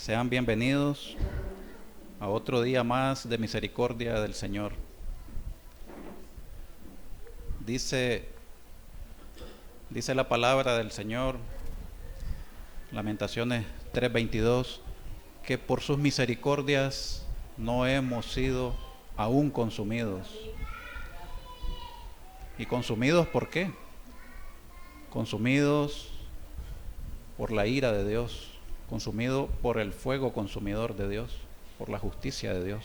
Sean bienvenidos a otro día más de misericordia del Señor. Dice la palabra del Señor, Lamentaciones 3:22, que por sus misericordias no hemos sido aún consumidos. ¿Y consumidos por qué? Consumidos por la ira de Dios, consumido por el fuego consumidor de Dios, por la justicia de Dios.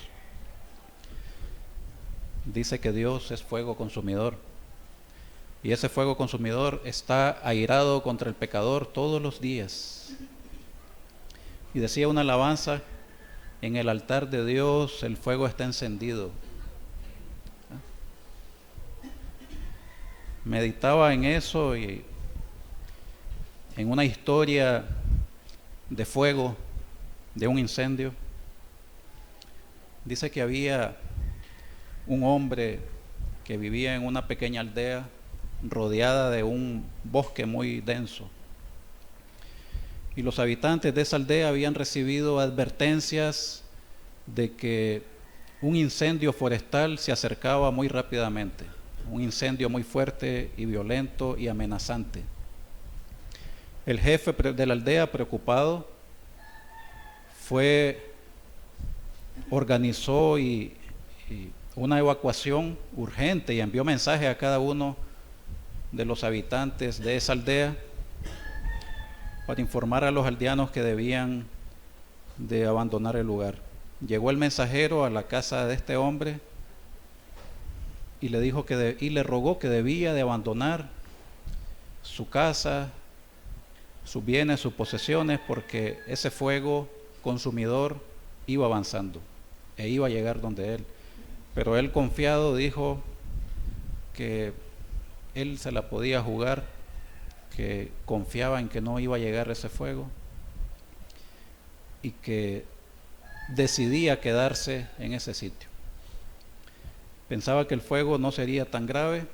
Dice que Dios es fuego consumidor, y ese fuego consumidor está airado contra el pecador todos los días. Y decía una alabanza: en el altar de Dios el fuego está encendido. Meditaba en eso y en una historia de fuego, de un incendio. Dice que había un hombre que vivía en una pequeña aldea rodeada de un bosque muy denso. Y los habitantes de esa aldea habían recibido advertencias de que un incendio forestal se acercaba muy rápidamente, un incendio muy fuerte y violento y amenazante. El jefe de la aldea, preocupado, organizó una evacuación urgente y envió mensaje a cada uno de los habitantes de esa aldea para informar a los aldeanos que debían de abandonar el lugar. Llegó el mensajero a la casa de este hombre y le dijo y le rogó que debía de abandonar su casa, sus bienes, sus posesiones, porque ese fuego consumidor iba avanzando e iba a llegar donde él. Pero él, confiado, dijo que él se la podía jugar, que confiaba en que no iba a llegar ese fuego y que decidía quedarse en ese sitio. Pensaba que el fuego no sería tan grave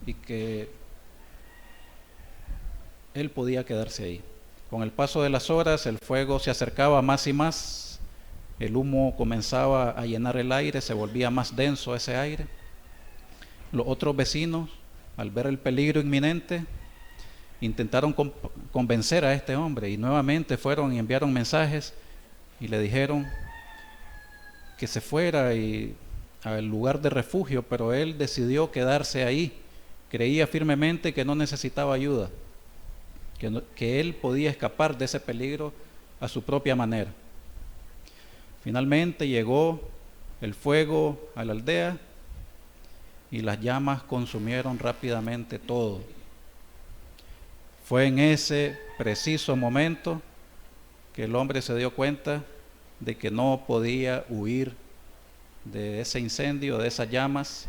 y que él podía quedarse ahí. Con el paso de las horas, el fuego se acercaba más y más, el humo comenzaba a llenar el aire, se volvía más denso ese aire. Los otros vecinos, al ver el peligro inminente, intentaron convencer a este hombre y nuevamente fueron y enviaron mensajes y le dijeron que se fuera al lugar de refugio, pero él decidió quedarse ahí. Creía firmemente que no necesitaba ayuda, que él podía escapar de ese peligro a su propia manera. Finalmente llegó el fuego a la aldea y las llamas consumieron rápidamente todo. Fue en ese preciso momento que el hombre se dio cuenta de que no podía huir de ese incendio, de esas llamas,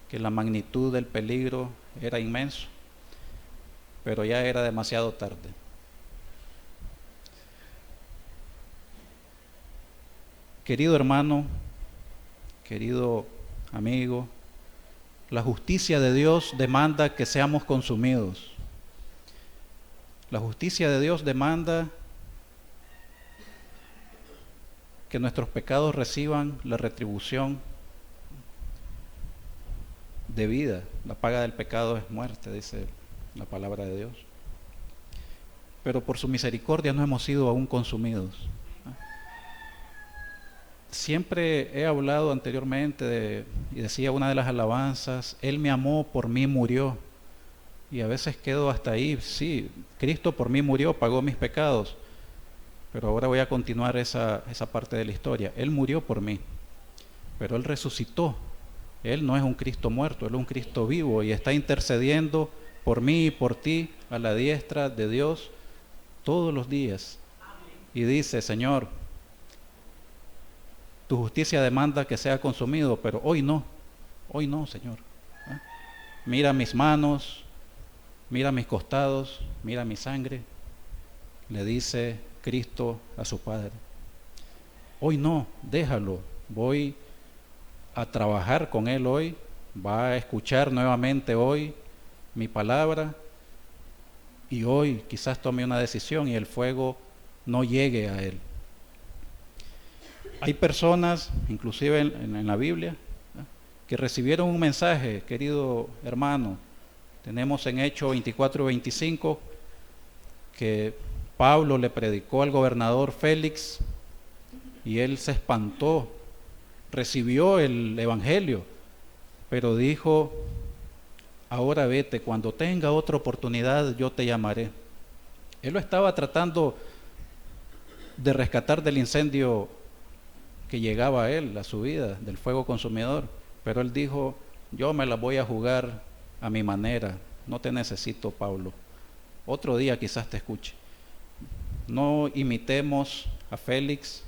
que la magnitud del peligro era inmenso, pero ya era demasiado tarde. Querido hermano, querido amigo, la justicia de Dios demanda que seamos consumidos. La justicia de Dios demanda que nuestros pecados reciban la retribución debida. La paga del pecado es muerte, dice la palabra de Dios. Pero por su misericordia no hemos sido aún consumidos. Siempre he hablado anteriormente y decía una de las alabanzas: Él me amó, por mí murió. Y a veces quedo hasta ahí. Sí, Cristo por mí murió, pagó mis pecados. Pero ahora voy a continuar esa parte de la historia. Él murió por mí, pero Él resucitó. Él no es un Cristo muerto, Él es un Cristo vivo y está intercediendo por mí y por ti a la diestra de Dios todos los días. Y dice: Señor, tu justicia demanda que sea consumido, pero hoy no, Señor. Mira mis manos, mira mis costados, mira mi sangre, le dice Cristo a su Padre. Hoy no, déjalo, voy a trabajar con Él hoy, va a escuchar nuevamente hoy mi palabra y hoy quizás tome una decisión y el fuego no llegue a él. Hay personas, inclusive en la Biblia, que recibieron un mensaje, querido hermano. Tenemos en Hechos 24:25 que Pablo le predicó al gobernador Félix y él se espantó, recibió el evangelio, pero dijo: ahora vete, cuando tenga otra oportunidad yo te llamaré. Él lo estaba tratando de rescatar del incendio que llegaba a él, a su vida, del fuego consumidor, pero él dijo: yo me la voy a jugar a mi manera, no te necesito, Pablo, otro día quizás te escuche. No imitemos a Félix,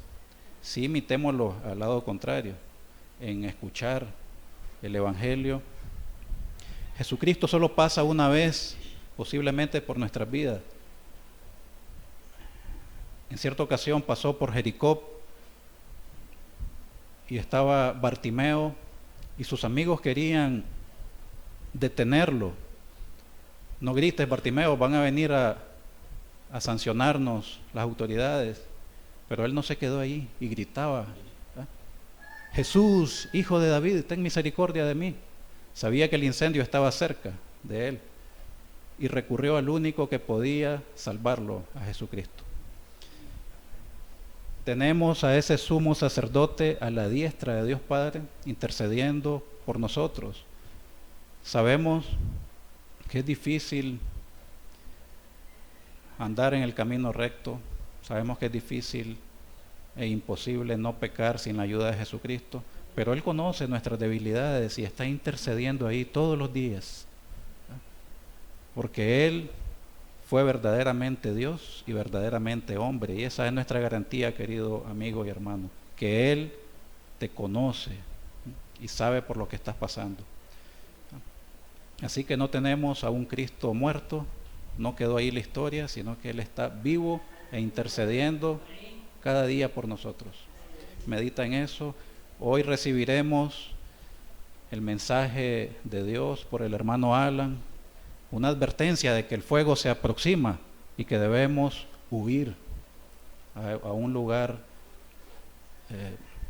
sí imitémoslo al lado contrario, en escuchar el evangelio. Jesucristo solo pasa una vez, posiblemente por nuestras vidas. En cierta ocasión pasó por Jericó y estaba Bartimeo y sus amigos querían detenerlo. No grites, Bartimeo, van a venir a sancionarnos las autoridades. Pero él no se quedó ahí y gritaba: Jesús, hijo de David, ten misericordia de mí. Sabía que el incendio estaba cerca de él y recurrió al único que podía salvarlo, a Jesucristo. Tenemos a ese sumo sacerdote a la diestra de Dios Padre intercediendo por nosotros. Sabemos que es difícil andar en el camino recto, sabemos que es difícil e imposible no pecar sin la ayuda de Jesucristo, pero Él conoce nuestras debilidades y está intercediendo ahí todos los días, porque Él fue verdaderamente Dios y verdaderamente hombre, y esa es nuestra garantía, querido amigo y hermano, que Él te conoce y sabe por lo que estás pasando. Así que no tenemos a un Cristo muerto, no quedó ahí la historia, sino que Él está vivo e intercediendo cada día por nosotros. Medita en eso. Hoy recibiremos el mensaje de Dios por el hermano Alan, una advertencia de que el fuego se aproxima y que debemos huir a un lugar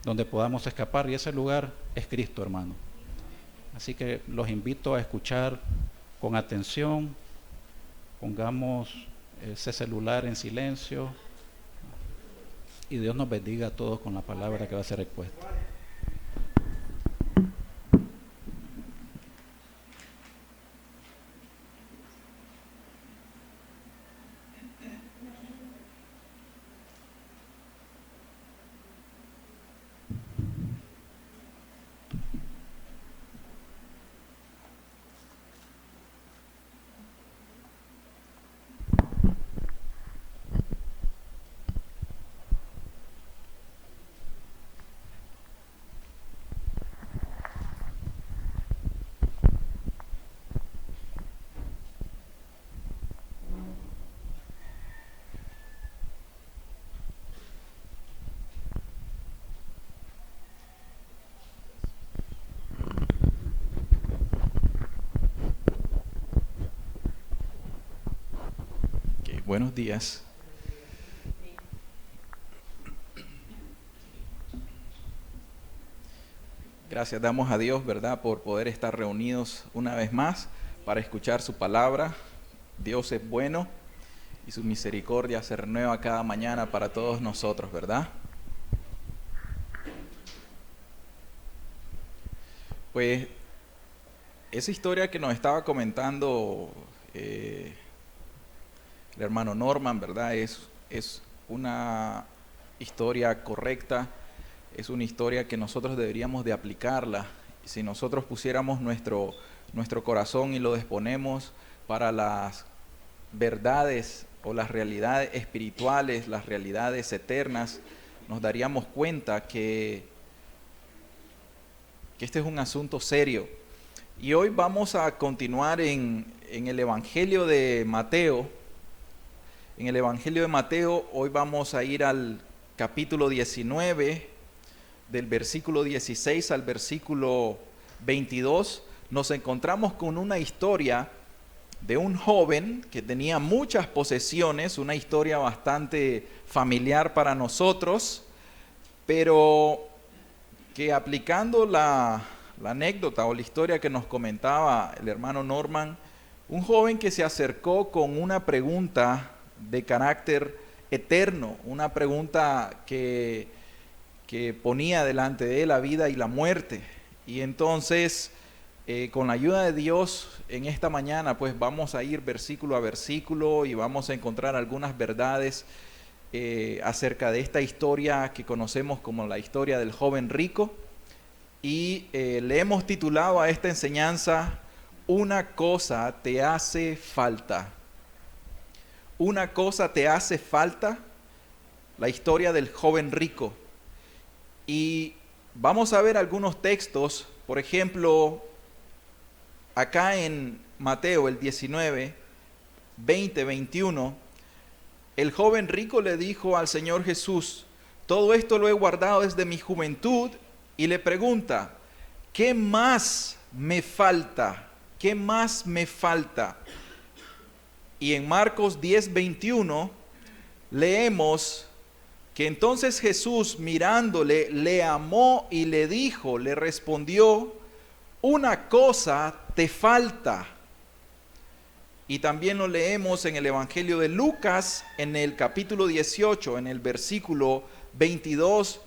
donde podamos escapar, y ese lugar es Cristo, hermano. Así que los invito a escuchar con atención. Pongamos ese celular en silencio y Dios nos bendiga a todos con la palabra que va a ser expuesta. Buenos días. Gracias damos a Dios, ¿verdad?, por poder estar reunidos una vez más para escuchar su palabra. Dios es bueno y su misericordia se renueva cada mañana para todos nosotros, ¿verdad? Pues esa historia que nos estaba comentando el hermano Norman, ¿verdad? Es una historia correcta, es una historia que nosotros deberíamos de aplicarla. Si nosotros pusiéramos nuestro corazón y lo disponemos para las verdades o las realidades espirituales, las realidades eternas, nos daríamos cuenta que este es un asunto serio. Y hoy vamos a continuar en el Evangelio de Mateo. En el Evangelio de Mateo, hoy vamos a ir al capítulo 19, del versículo 16 al versículo 22. Nos encontramos con una historia de un joven que tenía muchas posesiones, una historia bastante familiar para nosotros, pero que aplicando la anécdota o la historia que nos comentaba el hermano Norman, un joven que se acercó con una pregunta de carácter eterno, una pregunta que ponía delante de él la vida y la muerte. Y entonces, con la ayuda de Dios, en esta mañana, pues vamos a ir versículo a versículo y vamos a encontrar algunas verdades acerca de esta historia que conocemos como la historia del joven rico. Y le hemos titulado a esta enseñanza, Una cosa te hace falta. Una cosa te hace falta, la historia del joven rico. Y vamos a ver algunos textos, por ejemplo, acá en Mateo el 19, 20, 21, el joven rico le dijo al Señor Jesús, todo esto lo he guardado desde mi juventud, y le pregunta, ¿qué más me falta? ¿Qué más me falta? Y en Marcos 10, 21, leemos que entonces Jesús mirándole, le amó y le dijo, le respondió, una cosa te falta. Y también lo leemos en el Evangelio de Lucas, en el capítulo 18, en el versículo 22,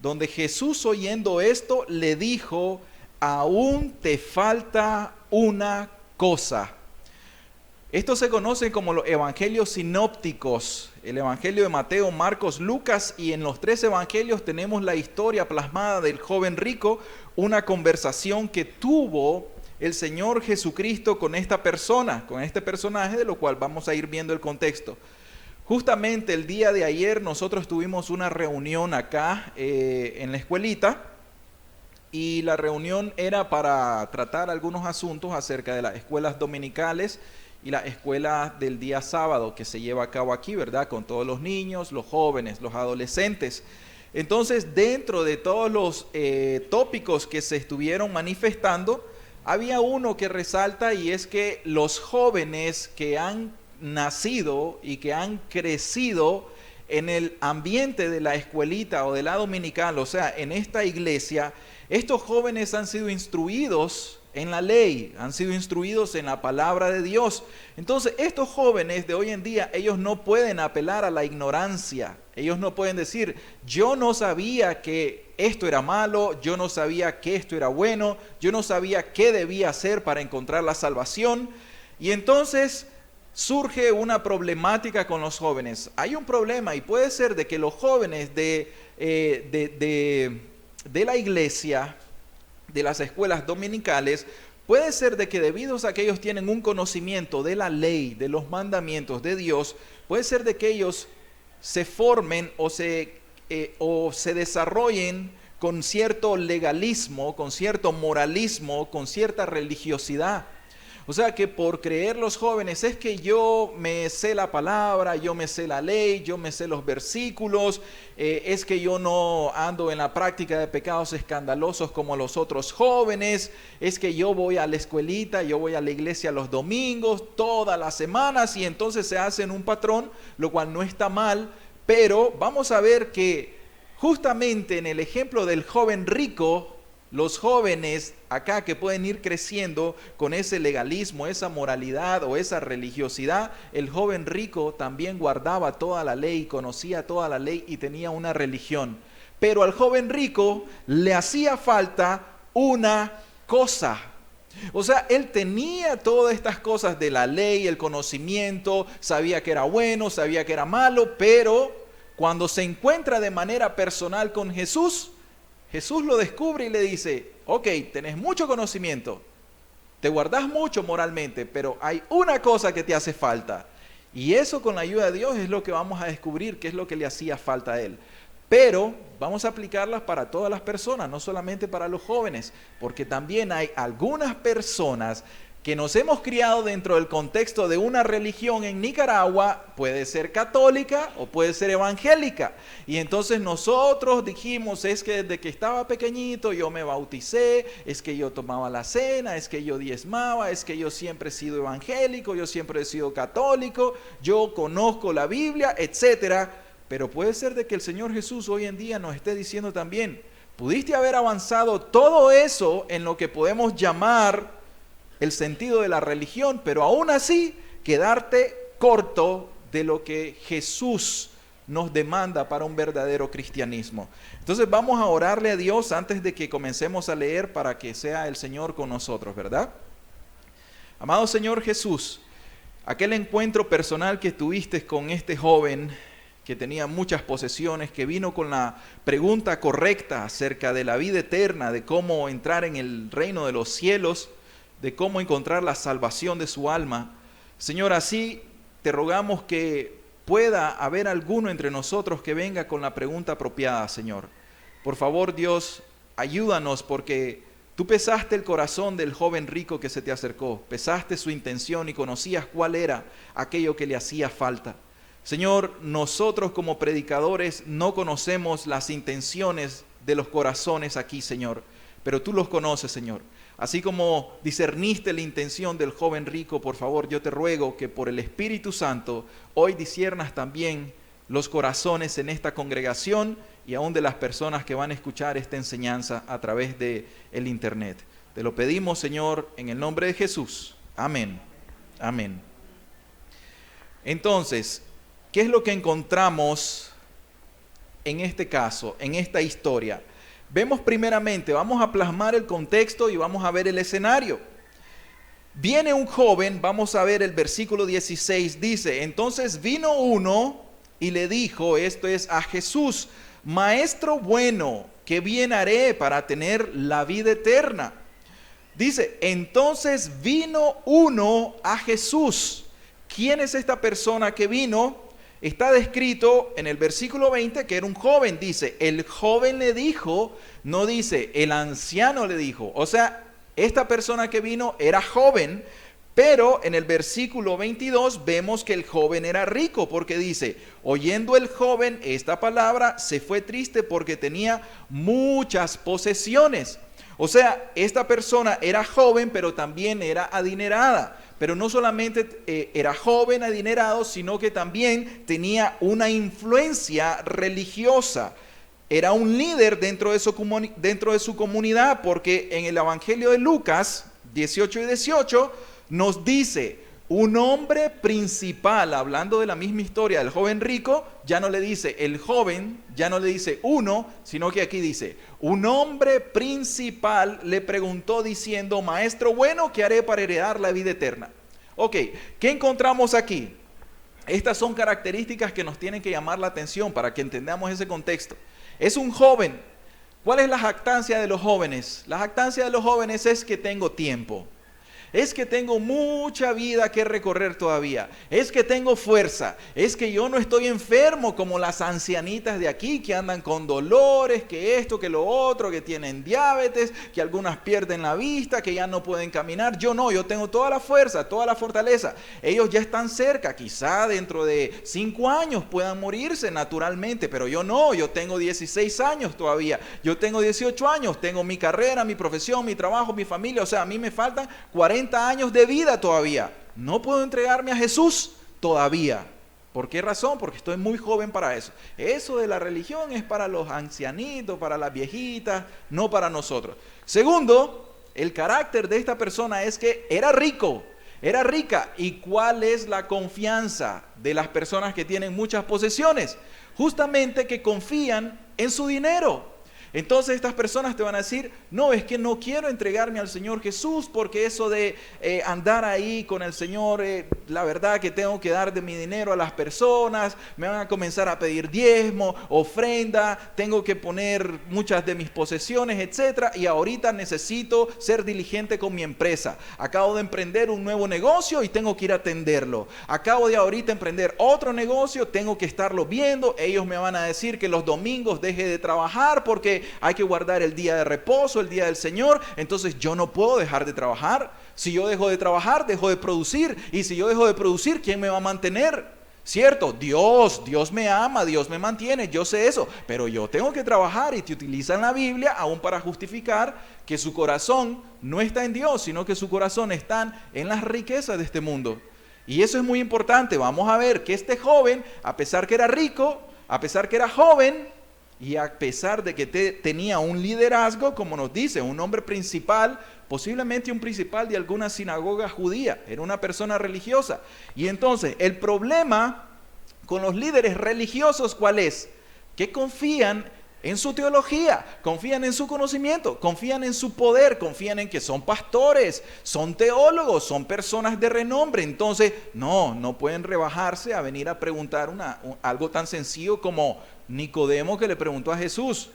donde Jesús oyendo esto le dijo, aún te falta una cosa. Esto se conoce como los evangelios sinópticos, el evangelio de Mateo, Marcos, Lucas, y en los tres evangelios tenemos la historia plasmada del joven rico, una conversación que tuvo el Señor Jesucristo con esta persona, con este personaje, de lo cual vamos a ir viendo el contexto. Justamente el día de ayer nosotros tuvimos una reunión acá en la escuelita, y la reunión era para tratar algunos asuntos acerca de las escuelas dominicales y la escuela del día sábado que se lleva a cabo aquí, ¿verdad? Con todos los niños, los jóvenes, los adolescentes. Entonces, dentro de todos los tópicos que se estuvieron manifestando, había uno que resalta, y es que los jóvenes que han nacido y que han crecido en el ambiente de la escuelita o de la dominical, o sea, en esta iglesia, estos jóvenes han sido instruidos en la ley, han sido instruidos en la palabra de Dios. Entonces, estos jóvenes de hoy en día, ellos no pueden apelar a la ignorancia. Ellos no pueden decir, yo no sabía que esto era malo, yo no sabía que esto era bueno, yo no sabía qué debía hacer para encontrar la salvación. Y entonces surge una problemática con los jóvenes. Hay un problema, y puede ser de que los jóvenes de la iglesia, de las escuelas dominicales, puede ser de que debido a que ellos tienen un conocimiento de la ley, de los mandamientos de Dios, puede ser de que ellos se formen o se desarrollen con cierto legalismo, con cierto moralismo, con cierta religiosidad. O sea que por creer los jóvenes, es que yo me sé la palabra, yo me sé la ley, yo me sé los versículos, es que yo no ando en la práctica de pecados escandalosos como los otros jóvenes, es que yo voy a la escuelita, yo voy a la iglesia los domingos, todas las semanas, y entonces se hacen un patrón, lo cual no está mal, pero vamos a ver que justamente en el ejemplo del joven rico, los jóvenes acá que pueden ir creciendo con ese legalismo, esa moralidad o esa religiosidad, el joven rico también guardaba toda la ley, conocía toda la ley y tenía una religión. Pero al joven rico le hacía falta una cosa. O sea, él tenía todas estas cosas de la ley, el conocimiento, sabía que era bueno, sabía que era malo, pero cuando se encuentra de manera personal con Jesús, Jesús lo descubre y le dice, ok, tenés mucho conocimiento, te guardás mucho moralmente, pero hay una cosa que te hace falta. Y eso con la ayuda de Dios es lo que vamos a descubrir, qué es lo que le hacía falta a él. Pero vamos a aplicarlas para todas las personas, no solamente para los jóvenes, porque también hay algunas personas que nos hemos criado dentro del contexto de una religión en Nicaragua, puede ser católica o puede ser evangélica. Y entonces nosotros dijimos, es que desde que estaba pequeñito yo me bauticé, es que yo tomaba la cena, es que yo diezmaba, es que yo siempre he sido evangélico, yo siempre he sido católico, yo conozco la Biblia, etcétera. Pero puede ser de que el Señor Jesús hoy en día nos esté diciendo también, pudiste haber avanzado todo eso en lo que podemos llamar el sentido de la religión, pero aún así quedarte corto de lo que Jesús nos demanda para un verdadero cristianismo. Entonces vamos a orarle a Dios antes de que comencemos a leer para que sea el Señor con nosotros, ¿verdad? Amado Señor Jesús, aquel encuentro personal que tuviste con este joven que tenía muchas posesiones, que vino con la pregunta correcta acerca de la vida eterna, de cómo entrar en el reino de los cielos, de cómo encontrar la salvación de su alma. Señor, así te rogamos que pueda haber alguno entre nosotros que venga con la pregunta apropiada, Señor. Por favor, Dios, ayúdanos porque tú pesaste el corazón del joven rico que se te acercó, pesaste su intención y conocías cuál era aquello que le hacía falta. Señor, nosotros como predicadores no conocemos las intenciones de los corazones aquí, Señor, pero tú los conoces, Señor. Así como discerniste la intención del joven rico, por favor, yo te ruego que por el Espíritu Santo hoy disciernas también los corazones en esta congregación y aún de las personas que van a escuchar esta enseñanza a través de el internet. Te lo pedimos, Señor, en el nombre de Jesús. Amén. Amén. Entonces, ¿qué es lo que encontramos en este caso, en esta historia? Vemos primeramente, vamos a plasmar el contexto y vamos a ver el escenario. Viene un joven, vamos a ver el versículo 16, dice, entonces vino uno y le dijo, esto es a Jesús, Maestro bueno, ¿qué bien haré para tener la vida eterna? Dice, entonces vino uno a Jesús. ¿Quién es esta persona que vino? Está descrito en el versículo 20 que era un joven, dice, el joven le dijo, no dice, el anciano le dijo. O sea, esta persona que vino era joven, pero en el versículo 22 vemos que el joven era rico, porque dice, oyendo el joven esta palabra, se fue triste porque tenía muchas posesiones. O sea, esta persona era joven, pero también era adinerada. Pero no solamente era joven, adinerado, sino que también tenía una influencia religiosa. Era un líder dentro de su comunidad, porque en el Evangelio de Lucas 18 y 18 nos dice, un hombre principal, hablando de la misma historia del joven rico, ya no le dice el joven, ya no le dice uno, sino que aquí dice, un hombre principal le preguntó diciendo, Maestro bueno, ¿qué haré para heredar la vida eterna? Ok, ¿qué encontramos aquí? Estas son características que nos tienen que llamar la atención para que entendamos ese contexto. Es un joven. ¿Cuál es la jactancia de los jóvenes? La jactancia de los jóvenes es que tengo tiempo. Es que tengo mucha vida que recorrer todavía. Es que tengo fuerza. Es que yo no estoy enfermo como las ancianitas de aquí que andan con dolores, que esto, que lo otro, que tienen diabetes, que algunas pierden la vista, que ya no pueden caminar. Yo no, yo tengo toda la fuerza, toda la fortaleza. Ellos ya están cerca, quizá dentro de 5 años puedan morirse naturalmente, pero yo no, yo tengo 16 años todavía. Yo tengo 18 años, tengo mi carrera, mi profesión, mi trabajo, mi familia. O sea, a mí me faltan 40 años de vida todavía. No puedo entregarme a Jesús todavía. ¿Por qué razón? Porque estoy muy joven para eso. Eso de la religión es para los ancianitos, para las viejitas, no para nosotros. Segundo, el carácter de esta persona es que era rico, era rica. ¿Y cuál es la confianza de las personas que tienen muchas posesiones? Justamente que confían en su dinero. Entonces estas personas te van a decir, no, es que no quiero entregarme al Señor Jesús porque eso de andar ahí con el Señor, la verdad que tengo que dar de mi dinero a las personas, me van a comenzar a pedir diezmo, ofrenda, tengo que poner muchas de mis posesiones, etcétera, y ahorita necesito ser diligente con mi empresa. Acabo de emprender un nuevo negocio y tengo que ir a atenderlo. Acabo de ahorita emprender otro negocio, tengo que estarlo viendo. Ellos me van a decir que los domingos deje de trabajar porque hay que guardar el día de reposo, el día del Señor, entonces yo no puedo dejar de trabajar. Si yo dejo de trabajar, dejo de producir. Y si yo dejo de producir, ¿quién me va a mantener? ¿Cierto? Dios me ama, Dios me mantiene, yo sé eso, pero yo tengo que trabajar, y te utilizan la Biblia aún para justificar que su corazón no está en Dios, sino que su corazón está en las riquezas de este mundo. Y eso es muy importante. Vamos a ver que este joven, a pesar que era rico, a pesar que era joven, y a pesar de que tenía un liderazgo, como nos dice, un hombre principal, posiblemente un principal de alguna sinagoga judía, era una persona religiosa. Y entonces, el problema con los líderes religiosos, ¿cuál es? Que confían en su teología, confían en su conocimiento, confían en su poder, confían en que son pastores, son teólogos, son personas de renombre. Entonces, no pueden rebajarse a venir a preguntar algo tan sencillo como Nicodemo, que le preguntó a Jesús.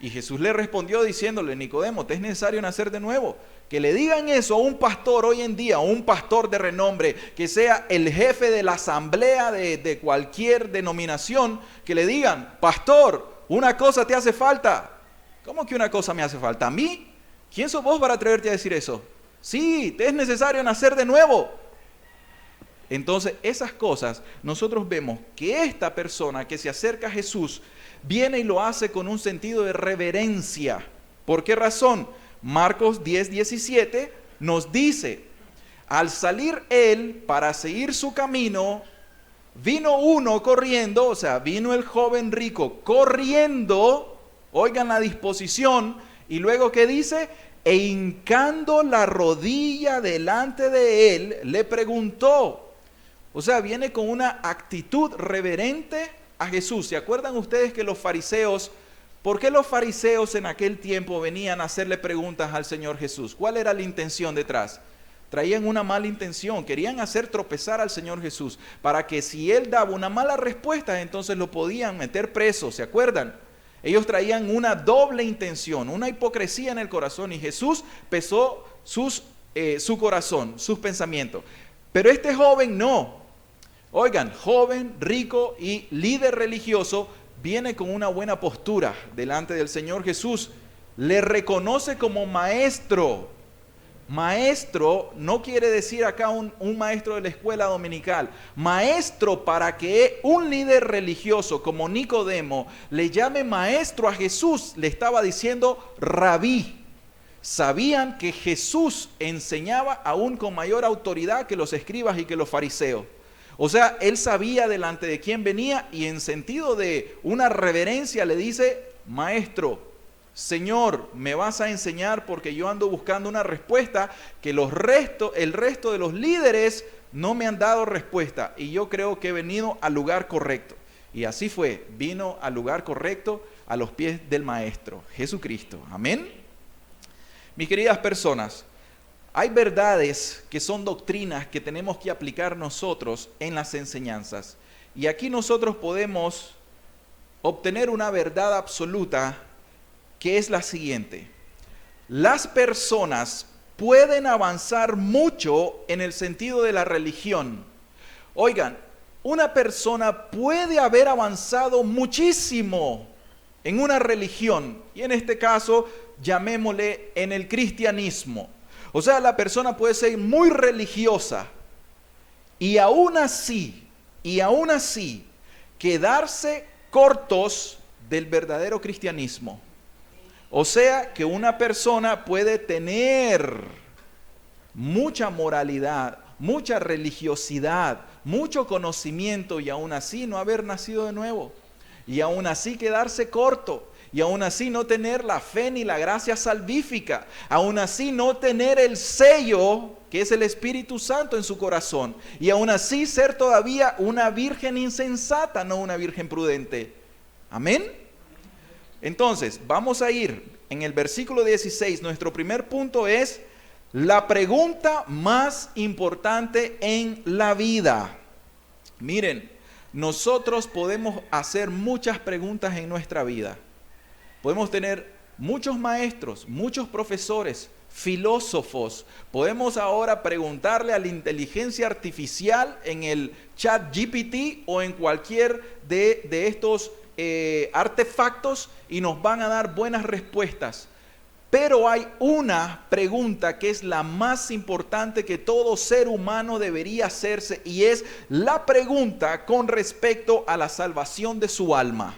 Y Jesús le respondió diciéndole: Nicodemo, te es necesario nacer de nuevo. Que le digan eso a un pastor hoy en día, un pastor de renombre, que sea el jefe de la asamblea de cualquier denominación, que le digan: pastor, una cosa te hace falta. ¿Cómo que una cosa me hace falta? ¿A mí? ¿Quién sos vos para atreverte a decir eso? Sí, te es necesario nacer de nuevo. Entonces, esas cosas, nosotros vemos que esta persona que se acerca a Jesús viene y lo hace con un sentido de reverencia. ¿Por qué razón? Marcos 10:17 nos dice: al salir él para seguir su camino, vino uno corriendo, o sea, vino el joven rico corriendo, oigan la disposición, y luego ¿qué dice? E hincando la rodilla delante de él, le preguntó. O sea, viene con una actitud reverente a Jesús. ¿Se acuerdan ustedes que los fariseos, por qué los fariseos en aquel tiempo venían a hacerle preguntas al Señor Jesús? ¿Cuál era la intención detrás? Traían una mala intención, querían hacer tropezar al Señor Jesús, para que si Él daba una mala respuesta, entonces lo podían meter preso, ¿se acuerdan? Ellos traían una doble intención, una hipocresía en el corazón, y Jesús pesó su corazón, sus pensamientos. Pero este joven no. Oigan, joven, rico y líder religioso, viene con una buena postura delante del Señor Jesús, le reconoce como maestro. Maestro no quiere decir acá un maestro de la escuela dominical. Maestro, para que un líder religioso como Nicodemo le llame maestro a Jesús, le estaba diciendo rabí. Sabían que Jesús enseñaba aún con mayor autoridad que los escribas y que los fariseos. O sea, él sabía delante de quién venía, y en sentido de una reverencia le dice: maestro, Señor, me vas a enseñar, porque yo ando buscando una respuesta que el resto de los líderes no me han dado respuesta, y yo creo que he venido al lugar correcto. Y así fue, vino al lugar correcto, a los pies del Maestro, Jesucristo. Amén. Mis queridas personas, hay verdades que son doctrinas que tenemos que aplicar nosotros en las enseñanzas. Y aquí nosotros podemos obtener una verdad absoluta, que es la siguiente: las personas pueden avanzar mucho en el sentido de la religión. Oigan, una persona puede haber avanzado muchísimo en una religión, y en este caso llamémosle en el cristianismo. O sea, la persona puede ser muy religiosa y aún así quedarse cortos del verdadero cristianismo. O sea, que una persona puede tener mucha moralidad, mucha religiosidad, mucho conocimiento, y aún así no haber nacido de nuevo, y aún así quedarse corto, y aún así no tener la fe ni la gracia salvífica, aún así no tener el sello que es el Espíritu Santo en su corazón, y aún así ser todavía una virgen insensata, no una virgen prudente. Amén. Entonces, vamos a ir en el versículo 16. Nuestro primer punto es la pregunta más importante en la vida. Miren, nosotros podemos hacer muchas preguntas en nuestra vida. Podemos tener muchos maestros, muchos profesores, filósofos. Podemos ahora preguntarle a la inteligencia artificial en el chat GPT o en cualquier de estos artefactos, y nos van a dar buenas respuestas. Pero hay una pregunta que es la más importante que todo ser humano debería hacerse, y es la pregunta con respecto a la salvación de su alma.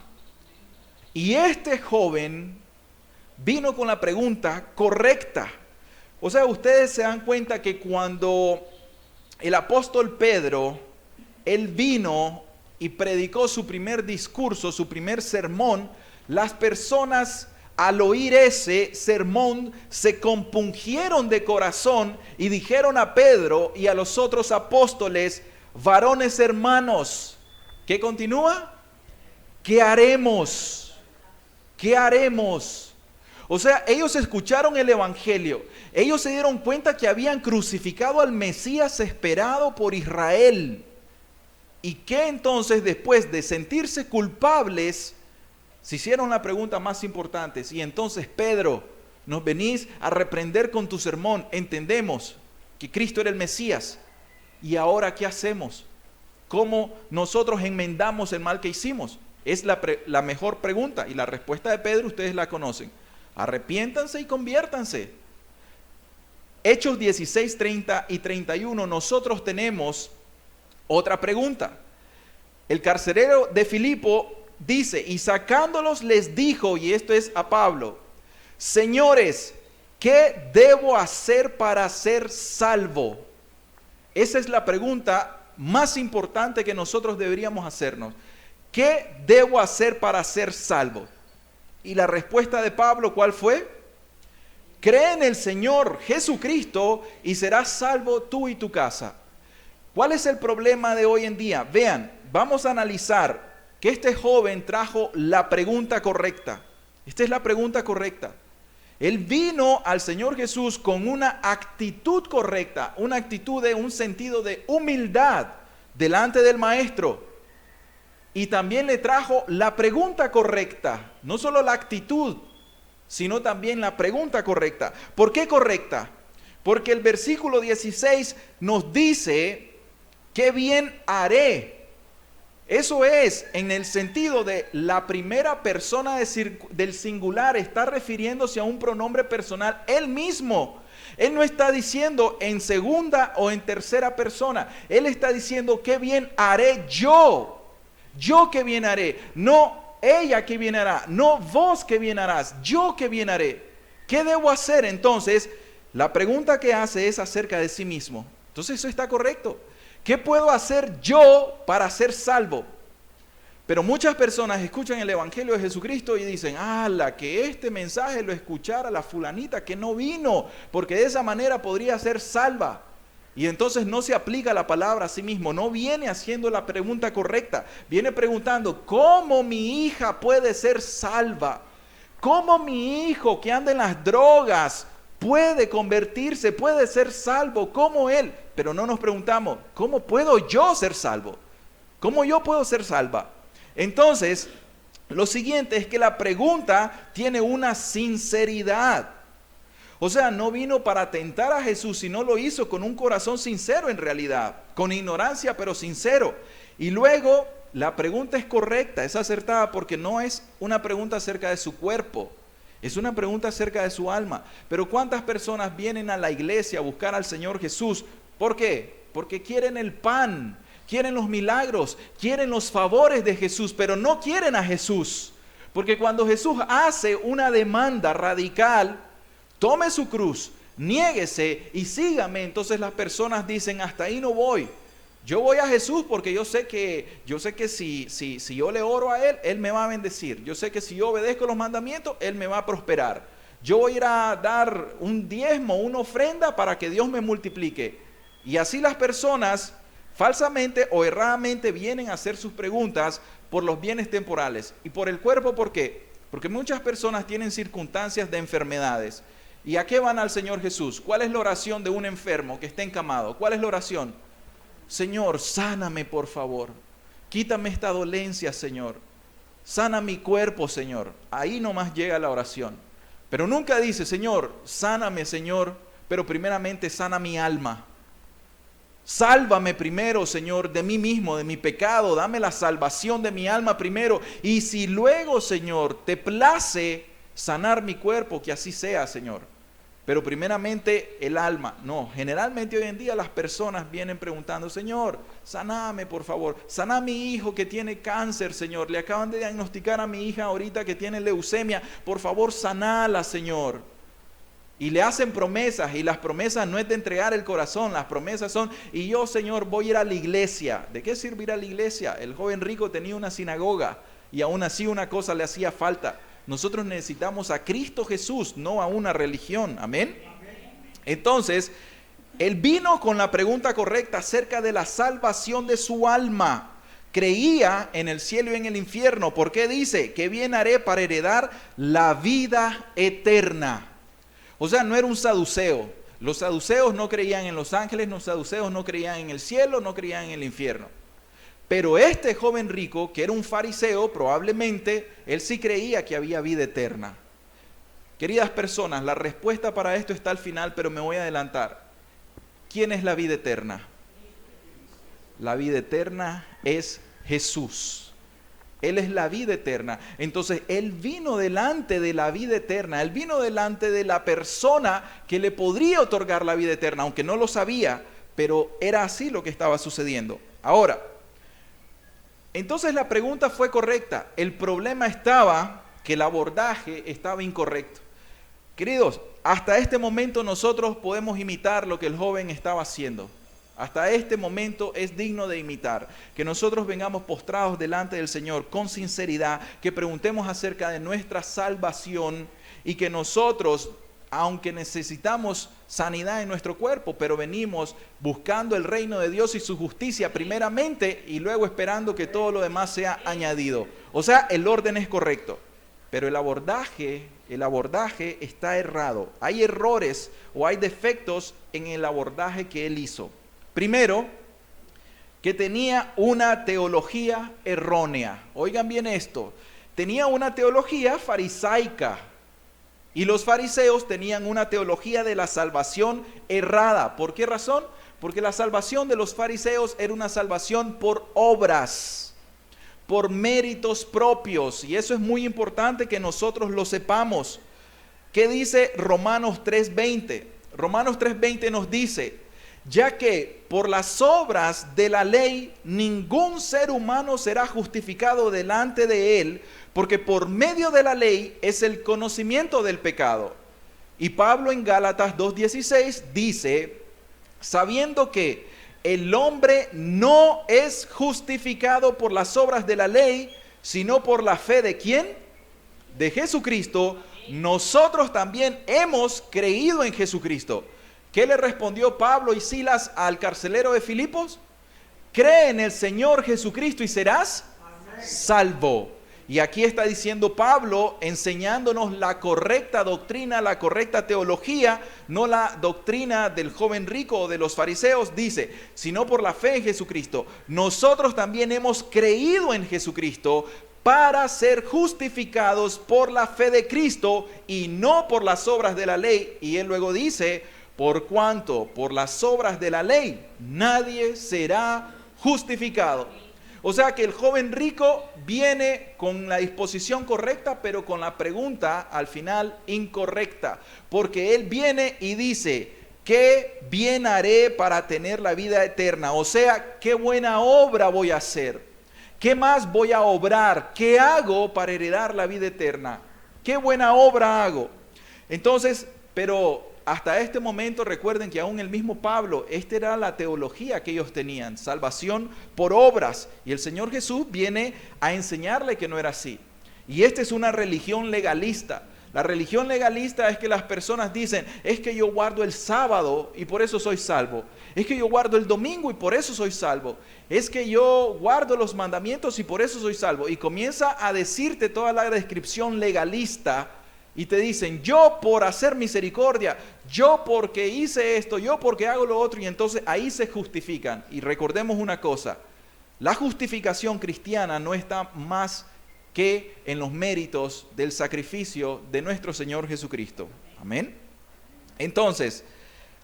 Y este joven vino con la pregunta correcta. O sea, ustedes se dan cuenta que cuando el apóstol Pedro, él vino y predicó su primer discurso, su primer sermón, las personas al oír ese sermón se compungieron de corazón y dijeron a Pedro y a los otros apóstoles: varones hermanos, ¿qué continúa? ¿Qué haremos? ¿Qué haremos? O sea, ellos escucharon el evangelio, ellos se dieron cuenta que habían crucificado al Mesías esperado por Israel, y que entonces, después de sentirse culpables, se hicieron la pregunta más importante: y entonces, Pedro, nos venís a reprender con tu sermón, entendemos que Cristo era el Mesías, ¿y ahora qué hacemos? ¿Cómo nosotros enmendamos el mal que hicimos? Es la mejor pregunta, y la respuesta de Pedro ustedes la conocen: arrepiéntanse y conviértanse. Hechos 16, 30 y 31, nosotros tenemos otra pregunta. El carcelero de Filipo dice: y sacándolos les dijo, y esto es a Pablo: señores, ¿qué debo hacer para ser salvo? Esa es la pregunta más importante que nosotros deberíamos hacernos. ¿Qué debo hacer para ser salvo? Y la respuesta de Pablo, ¿cuál fue? Cree en el Señor Jesucristo y serás salvo tú y tu casa. ¿Cuál es el problema de hoy en día? Vean, vamos a analizar que este joven trajo la pregunta correcta. Esta es la pregunta correcta. Él vino al Señor Jesús con una actitud correcta, una actitud de un sentido de humildad delante del Maestro. Y también le trajo la pregunta correcta, no solo la actitud, sino también la pregunta correcta. ¿Por qué correcta? Porque el versículo 16 nos dice: ¿qué bien haré? Eso es en el sentido de la primera persona del singular, está refiriéndose a un pronombre personal, él mismo. Él no está diciendo en segunda o en tercera persona, él está diciendo: ¿qué bien haré yo? Yo qué bien haré, no ella qué bien hará, no vos qué bien harás, yo qué bien haré. ¿Qué debo hacer? Entonces, la pregunta que hace es acerca de sí mismo. Entonces eso está correcto. ¿Qué puedo hacer yo para ser salvo? Pero muchas personas escuchan el Evangelio de Jesucristo y dicen: ¡ala! Que este mensaje lo escuchara la fulanita que no vino, porque de esa manera podría ser salva. Y entonces no se aplica la palabra a sí mismo, no viene haciendo la pregunta correcta, viene preguntando: ¿cómo mi hija puede ser salva? ¿Cómo mi hijo que anda en las drogas puede convertirse, puede ser salvo? ¿Cómo él? Pero no nos preguntamos: ¿cómo puedo yo ser salvo? ¿Cómo yo puedo ser salva? Entonces, lo siguiente es que la pregunta tiene una sinceridad. O sea, no vino para tentar a Jesús, sino lo hizo con un corazón sincero en realidad, con ignorancia pero sincero. Y luego la pregunta es correcta, es acertada, porque no es una pregunta acerca de su cuerpo, es una pregunta acerca de su alma. Pero ¿cuántas personas vienen a la iglesia a buscar al Señor Jesús? ¿Por qué? Porque quieren el pan, quieren los milagros, quieren los favores de Jesús, pero no quieren a Jesús. Porque cuando Jesús hace una demanda radical: tome su cruz, niéguese y sígame, entonces las personas dicen: hasta ahí no voy. Yo voy a Jesús porque yo sé que si yo le oro a Él, Él me va a bendecir. Yo sé que si yo obedezco los mandamientos, Él me va a prosperar. Yo voy a ir a dar un diezmo, una ofrenda para que Dios me multiplique. Y así las personas falsamente o erradamente vienen a hacer sus preguntas por los bienes temporales. Y por el cuerpo, ¿por qué? Porque muchas personas tienen circunstancias de enfermedades. ¿Y a qué van al Señor Jesús? ¿Cuál es la oración de un enfermo que está encamado? ¿Cuál es la oración? Señor, sáname por favor. Quítame esta dolencia, Señor. Sana mi cuerpo, Señor. Ahí nomás llega la oración. Pero nunca dice: Señor, sáname, Señor, pero primeramente sana mi alma. Sálvame primero, Señor, de mí mismo, de mi pecado. Dame la salvación de mi alma primero. Y si luego, Señor, te place, sanar mi cuerpo, que así sea, Señor. Pero primeramente el alma. No, generalmente hoy en día las personas vienen preguntando, Señor, saname por favor, sana a mi hijo que tiene cáncer, Señor. Le acaban de diagnosticar a mi hija ahorita que tiene leucemia, por favor sanala, Señor. Y le hacen promesas, y las promesas no es de entregar el corazón, las promesas son, y yo, Señor, voy a ir a la iglesia. ¿De qué sirve ir a la iglesia? El joven rico tenía una sinagoga, y aún así una cosa le hacía falta. Nosotros necesitamos a Cristo Jesús, no a una religión. Amén. Entonces, él vino con la pregunta correcta acerca de la salvación de su alma. Creía en el cielo y en el infierno. ¿Por qué dice? ¿Qué bien haré para heredar la vida eterna? O sea, no era un saduceo. Los saduceos no creían en los ángeles, los saduceos no creían en el cielo, no creían en el infierno. Pero este joven rico, que era un fariseo, probablemente, él sí creía que había vida eterna. Queridas personas, la respuesta para esto está al final, pero me voy a adelantar. ¿Quién es la vida eterna? La vida eterna es Jesús. Él es la vida eterna. Entonces, Él vino delante de la vida eterna. Él vino delante de la persona que le podría otorgar la vida eterna, aunque no lo sabía, pero era así lo que estaba sucediendo. Ahora, entonces la pregunta fue correcta. El problema estaba que el abordaje estaba incorrecto. Queridos, hasta este momento nosotros podemos imitar lo que el joven estaba haciendo. Hasta este momento es digno de imitar. Que nosotros vengamos postrados delante del Señor con sinceridad, que preguntemos acerca de nuestra salvación y que nosotros, aunque necesitamos sanidad en nuestro cuerpo, pero venimos buscando el reino de Dios y su justicia primeramente y luego esperando que todo lo demás sea añadido. O sea, el orden es correcto, pero el abordaje está errado. Hay errores o hay defectos en el abordaje que él hizo. Primero, que tenía una teología errónea. Oigan bien esto, tenía una teología farisaica. Y los fariseos tenían una teología de la salvación errada. ¿Por qué razón? Porque la salvación de los fariseos era una salvación por obras, por méritos propios. Y eso es muy importante que nosotros lo sepamos. ¿Qué dice Romanos 3:20? Romanos 3:20 nos dice, ya que por las obras de la ley ningún ser humano será justificado delante de él, porque por medio de la ley es el conocimiento del pecado. Y Pablo en Gálatas 2:16 dice, sabiendo que el hombre no es justificado por las obras de la ley, sino por la fe ¿de quién? De Jesucristo. Nosotros también hemos creído en Jesucristo. ¿Qué le respondió Pablo y Silas al carcelero de Filipos? Cree en el Señor Jesucristo y serás salvo. Y aquí está diciendo Pablo, enseñándonos la correcta doctrina, la correcta teología, no la doctrina del joven rico o de los fariseos, dice, sino por la fe en Jesucristo. Nosotros también hemos creído en Jesucristo para ser justificados por la fe de Cristo y no por las obras de la ley. Y él luego dice, por cuanto por las obras de la ley nadie será justificado. O sea que el joven rico viene con la disposición correcta, pero con la pregunta al final incorrecta. Porque él viene y dice, ¿qué bien haré para tener la vida eterna? O sea, ¿qué buena obra voy a hacer? ¿Qué más voy a obrar? ¿Qué hago para heredar la vida eterna? ¿Qué buena obra hago? Entonces, pero hasta este momento recuerden que aún el mismo Pablo, esta era la teología que ellos tenían, salvación por obras. Y el Señor Jesús viene a enseñarle que no era así. Y esta es una religión legalista. La religión legalista es que las personas dicen, es que yo guardo el sábado y por eso soy salvo. Es que yo guardo el domingo y por eso soy salvo. Es que yo guardo los mandamientos y por eso soy salvo. Y comienza a decirte toda la descripción legalista. Y te dicen, yo por hacer misericordia, yo porque hice esto, yo porque hago lo otro, y entonces ahí se justifican. Y recordemos una cosa, la justificación cristiana no está más que en los méritos del sacrificio de nuestro Señor Jesucristo. Amén. Entonces,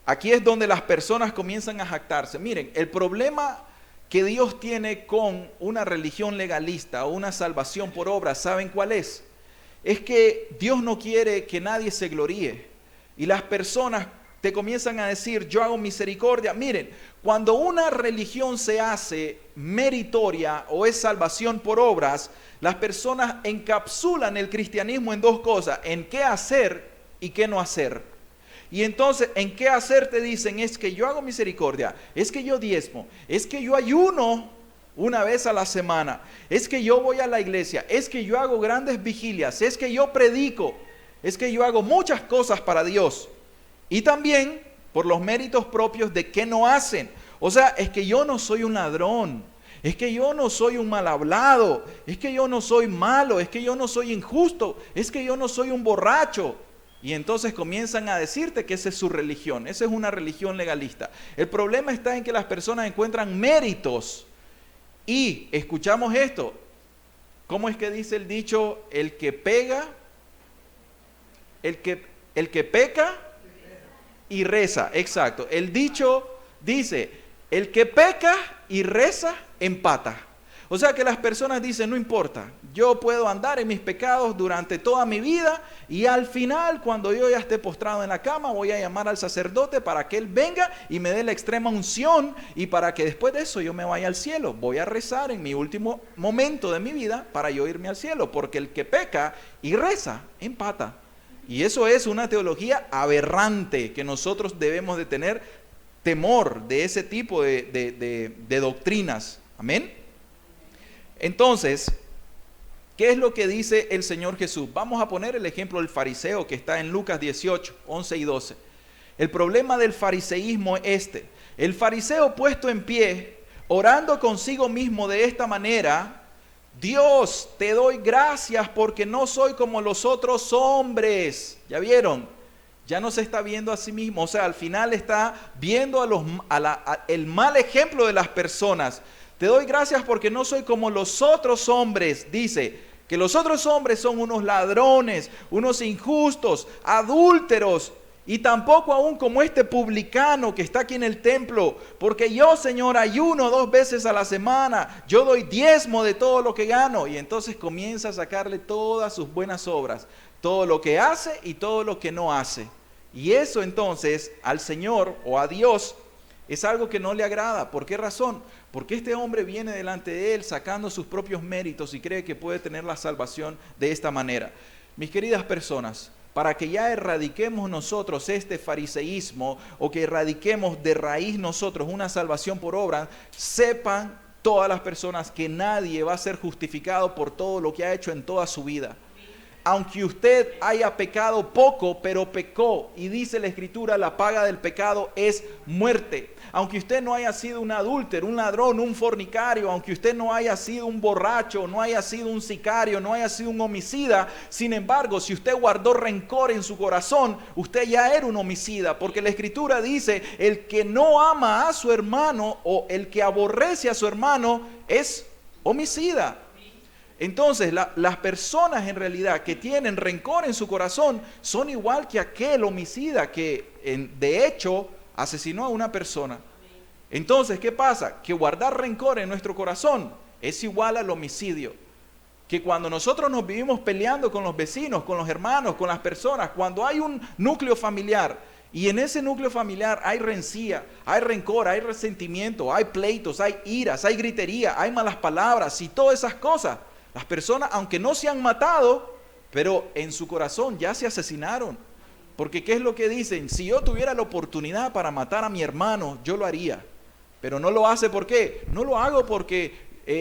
aquí es donde las personas comienzan a jactarse. Miren, el problema que Dios tiene con una religión legalista o una salvación por obras, ¿saben cuál es? es que Dios no quiere que nadie se gloríe. Y las personas te comienzan a decir, yo hago misericordia. Miren, cuando una religión se hace meritoria o es salvación por obras, las personas encapsulan el cristianismo en dos cosas, en qué hacer y qué no hacer. Y entonces, en qué hacer te dicen, es que yo hago misericordia, es que yo diezmo, es que yo ayuno una vez a la semana, es que yo voy a la iglesia, es que yo hago grandes vigilias, es que yo predico, es que yo hago muchas cosas para Dios. Y también por los méritos propios de qué no hacen. O sea, es que yo no soy un ladrón, es que yo no soy un mal hablado, es que yo no soy malo, es que yo no soy injusto, es que yo no soy un borracho. Y entonces comienzan a decirte que esa es su religión, esa es una religión legalista. El problema está en que las personas encuentran méritos y escuchamos esto. ¿Cómo es que dice el dicho? El que pega, el que peca y reza. Exacto. El dicho dice, el que peca y reza, empata. O sea que las personas dicen, no importa, yo puedo andar en mis pecados durante toda mi vida y al final, cuando yo ya esté postrado en la cama, voy a llamar al sacerdote para que él venga y me dé la extrema unción y para que después de eso yo me vaya al cielo. Voy a rezar en mi último momento de mi vida para yo irme al cielo, porque el que peca y reza, empata. Y eso es una teología aberrante que nosotros debemos de tener temor de ese tipo de doctrinas. Amén. Entonces, ¿qué es lo que dice el Señor Jesús? Vamos a poner el ejemplo del fariseo que está en Lucas 18, 11 y 12. El problema del fariseísmo es este. El fariseo puesto en pie, orando consigo mismo de esta manera, Dios, te doy gracias porque no soy como los otros hombres. ¿Ya vieron? Ya no se está viendo a sí mismo. O sea, al final está viendo el mal ejemplo de las personas. Te doy gracias porque no soy como los otros hombres. Dice que los otros hombres son unos ladrones, unos injustos, adúlteros. Y tampoco aún como este publicano que está aquí en el templo. Porque yo, Señor, ayuno 2 veces a la semana. Yo doy diezmo de todo lo que gano. Y entonces comienza a sacarle todas sus buenas obras. Todo lo que hace y todo lo que no hace. Y eso entonces al Señor o a Dios es algo que no le agrada. ¿Por qué razón? Porque este hombre viene delante de él sacando sus propios méritos y cree que puede tener la salvación de esta manera. Mis queridas personas, para que ya erradiquemos nosotros este fariseísmo o que erradiquemos de raíz nosotros una salvación por obra, sepan todas las personas que nadie va a ser justificado por todo lo que ha hecho en toda su vida. Aunque usted haya pecado poco, pero pecó, y dice la Escritura, la paga del pecado es muerte. Aunque usted no haya sido un adúltero, un ladrón, un fornicario, aunque usted no haya sido un borracho, no haya sido un sicario, no haya sido un homicida, sin embargo, si usted guardó rencor en su corazón, usted ya era un homicida, porque la Escritura dice, el que no ama a su hermano o el que aborrece a su hermano es homicida. Entonces, las personas en realidad que tienen rencor en su corazón son igual que aquel homicida que de hecho asesinó a una persona. Entonces, ¿qué pasa? Que guardar rencor en nuestro corazón es igual al homicidio. Que cuando nosotros nos vivimos peleando con los vecinos, con los hermanos, con las personas, cuando hay un núcleo familiar y en ese núcleo familiar hay rencilla, hay rencor, hay resentimiento, hay pleitos, hay iras, hay gritería, hay malas palabras y todas esas cosas. Las personas, aunque no se han matado, pero en su corazón ya se asesinaron. Porque ¿qué es lo que dicen? Si yo tuviera la oportunidad para matar a mi hermano, yo lo haría. Pero no lo hace, ¿por qué? No lo hago porque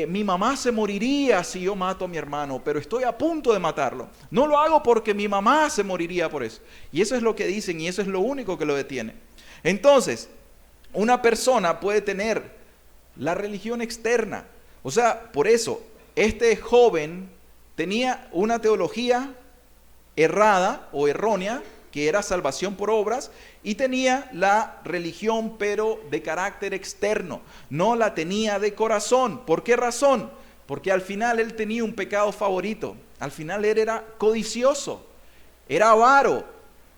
mi mamá se moriría si yo mato a mi hermano, pero estoy a punto de matarlo. No lo hago porque mi mamá se moriría por eso. Y eso es lo que dicen y eso es lo único que lo detiene. Entonces, una persona puede tener la religión externa. O sea, por eso, este joven tenía una teología errada o errónea, que era salvación por obras, y tenía la religión pero de carácter externo, no la tenía de corazón. ¿Por qué razón? Porque al final él tenía un pecado favorito, al final él era codicioso, era avaro,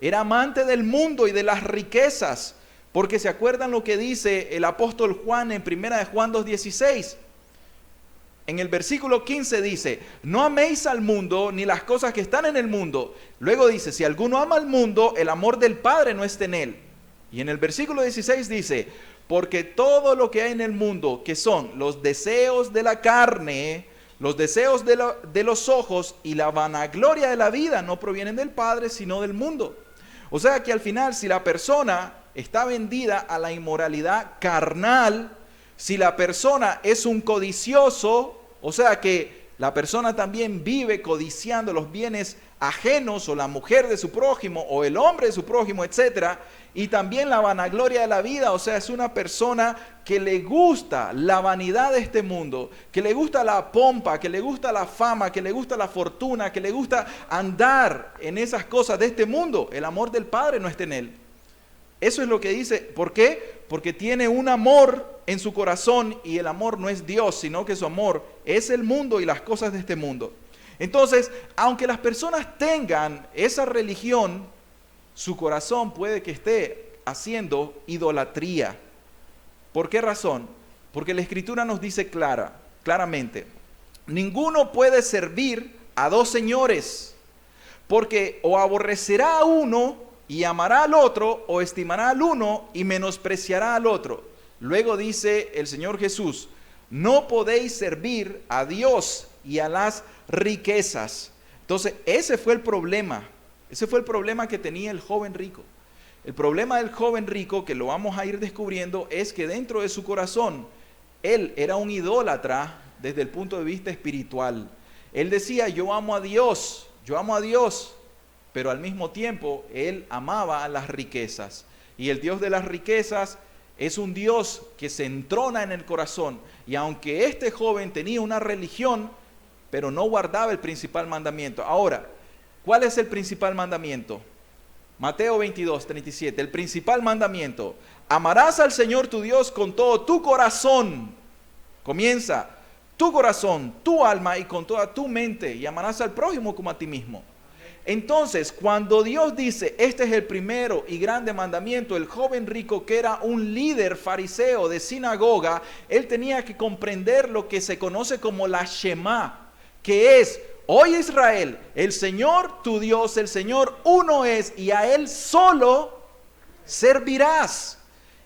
era amante del mundo y de las riquezas, porque se acuerdan lo que dice el apóstol Juan en 1 de Juan 2:16, En el versículo 15 dice, no améis al mundo ni las cosas que están en el mundo. Luego dice, si alguno ama al mundo, el amor del Padre no está en él. Y en el versículo 16 dice, porque todo lo que hay en el mundo, que son los deseos de la carne, los deseos de los ojos y la vanagloria de la vida, no provienen del Padre, sino del mundo. O sea que al final, si la persona está vendida a la inmoralidad carnal, si la persona es un codicioso, o sea que la persona también vive codiciando los bienes ajenos, o la mujer de su prójimo, o el hombre de su prójimo, etc., y también la vanagloria de la vida, o sea, es una persona que le gusta la vanidad de este mundo, que le gusta la pompa, que le gusta la fama, que le gusta la fortuna, que le gusta andar en esas cosas de este mundo. El amor del Padre no está en él. Eso es lo que dice. ¿Por qué? Porque tiene un amor en su corazón, y el amor no es Dios, sino que su amor es el mundo y las cosas de este mundo. Entonces, aunque las personas tengan esa religión, su corazón puede que esté haciendo idolatría. ¿Por qué razón? Porque la Escritura nos dice claramente, ninguno puede servir a dos señores, porque o aborrecerá a uno y amará al otro, o estimará al uno y menospreciará al otro. Luego dice el Señor Jesús, no podéis servir a Dios y a las riquezas. Entonces, ese fue el problema que tenía el joven rico. El problema del joven rico, que lo vamos a ir descubriendo, es que dentro de su corazón, él era un idólatra desde el punto de vista espiritual. Él decía, yo amo a Dios, pero al mismo tiempo, él amaba a las riquezas. Y el Dios de las riquezas es un Dios que se entrona en el corazón. Y aunque este joven tenía una religión, pero no guardaba el principal mandamiento. Ahora, ¿cuál es el principal mandamiento? Mateo 22, 37. El principal mandamiento. Amarás al Señor tu Dios con todo tu corazón. Comienza. Tu corazón, tu alma y con toda tu mente. Y amarás al prójimo como a ti mismo. Entonces, cuando Dios dice, este es el primero y grande mandamiento, el joven rico, que era un líder fariseo de sinagoga, él tenía que comprender lo que se conoce como la Shema, que es, oye Israel, el Señor tu Dios, el Señor uno es, y a Él solo servirás.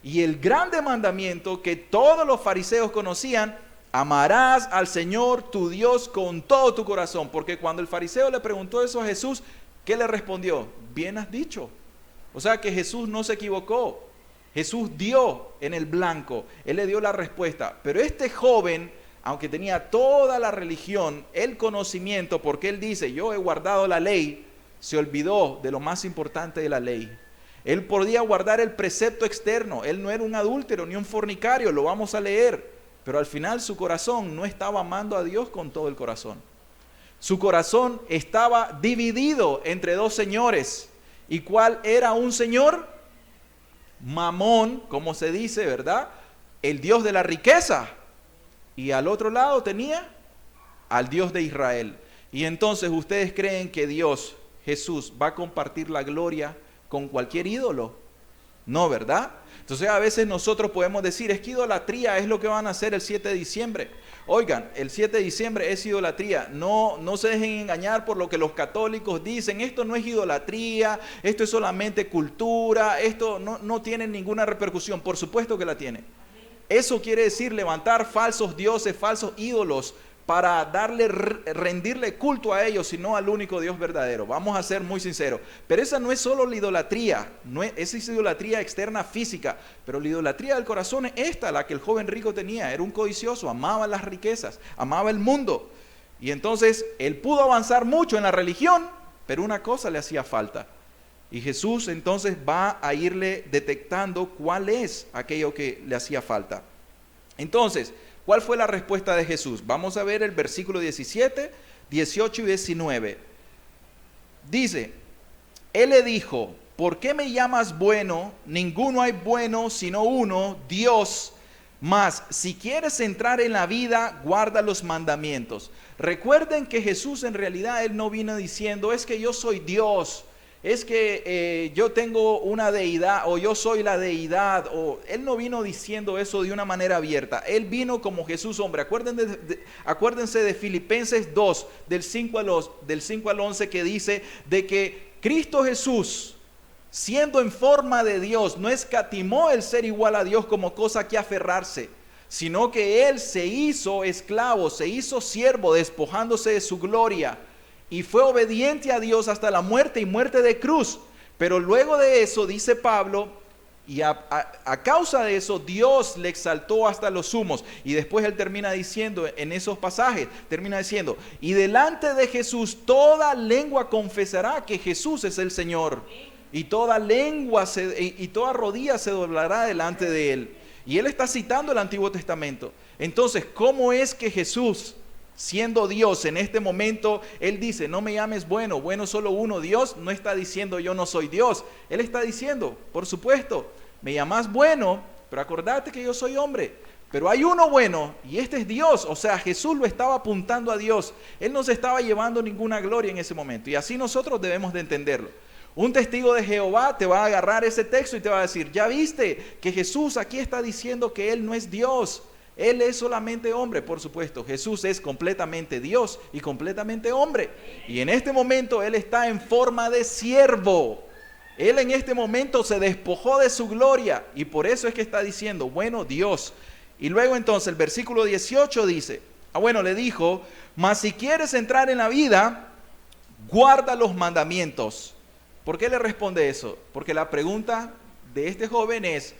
Y el grande mandamiento que todos los fariseos conocían, amarás al Señor tu Dios con todo tu corazón. Porque cuando el fariseo le preguntó eso a Jesús, ¿qué le respondió? Bien has dicho. O sea que Jesús no se equivocó. Jesús dio en el blanco. Él le dio la respuesta. Pero este joven, aunque tenía toda la religión, el conocimiento, porque él dice, yo he guardado la ley, se olvidó de lo más importante de la ley. Él podía guardar el precepto externo. Él no era un adúltero ni un fornicario, lo vamos a leer. Pero al final su corazón no estaba amando a Dios con todo el corazón. Su corazón estaba dividido entre dos señores. ¿Y cuál era un señor? Mamón, como se dice, ¿verdad? El Dios de la riqueza. Y al otro lado tenía al Dios de Israel. Y entonces ustedes creen que Dios, Jesús, va a compartir la gloria con cualquier ídolo. No, ¿verdad? Entonces a veces nosotros podemos decir, es que idolatría es lo que van a hacer el 7 de diciembre. Oigan, el 7 de diciembre es idolatría. No se dejen engañar por lo que los católicos dicen. Esto no es idolatría, esto es solamente cultura, esto no tiene ninguna repercusión. Por supuesto que la tiene. Eso quiere decir levantar falsos dioses, falsos ídolos, para rendirle culto a ellos, sino al único Dios verdadero. Vamos a ser muy sinceros. Pero esa no es solo la idolatría, esa es idolatría externa física, pero la idolatría del corazón es esta, la que el joven rico tenía. Era un codicioso, amaba las riquezas, amaba el mundo. Y entonces él pudo avanzar mucho en la religión, pero una cosa le hacía falta. Y Jesús entonces va a irle detectando cuál es aquello que le hacía falta. Entonces, ¿cuál fue la respuesta de Jesús? Vamos a ver el versículo 17, 18 y 19. Dice, Él le dijo, ¿por qué me llamas bueno? Ninguno hay bueno sino uno, Dios. Mas, si quieres entrar en la vida, guarda los mandamientos. Recuerden que Jesús en realidad, Él no vino diciendo, es que yo soy Dios. es que yo tengo una deidad o yo soy la deidad. Él no vino diciendo eso de una manera abierta. Él vino como Jesús hombre. Acuérdense de Filipenses 2, del 5 al 11, que dice de que Cristo Jesús, siendo en forma de Dios, no escatimó el ser igual a Dios como cosa que aferrarse, sino que Él se hizo esclavo, se hizo siervo, despojándose de su gloria, y fue obediente a Dios hasta la muerte y muerte de cruz. Pero luego de eso, dice Pablo, y a causa de eso, Dios le exaltó hasta los sumos. Y después él termina diciendo, en esos pasajes, termina diciendo, y delante de Jesús toda lengua confesará que Jesús es el Señor. Y toda lengua y toda rodilla se doblará delante de él. Y él está citando el Antiguo Testamento. Entonces, ¿cómo es que Jesús, siendo Dios en este momento, él dice, no me llames bueno, bueno solo uno? Dios no está diciendo yo no soy Dios. Él está diciendo, por supuesto, me llamas bueno, pero acordate que yo soy hombre. Pero hay uno bueno y este es Dios. O sea, Jesús lo estaba apuntando a Dios. Él no se estaba llevando ninguna gloria en ese momento. Y así nosotros debemos de entenderlo. Un testigo de Jehová te va a agarrar ese texto y te va a decir, ya viste que Jesús aquí está diciendo que Él no es Dios, Él es solamente hombre. Por supuesto, Jesús es completamente Dios y completamente hombre. Y en este momento Él está en forma de siervo. Él en este momento se despojó de su gloria y por eso es que está diciendo, bueno, Dios. Y luego entonces el versículo 18 dice, le dijo, mas si quieres entrar en la vida, guarda los mandamientos. ¿Por qué le responde eso? Porque la pregunta de este joven es,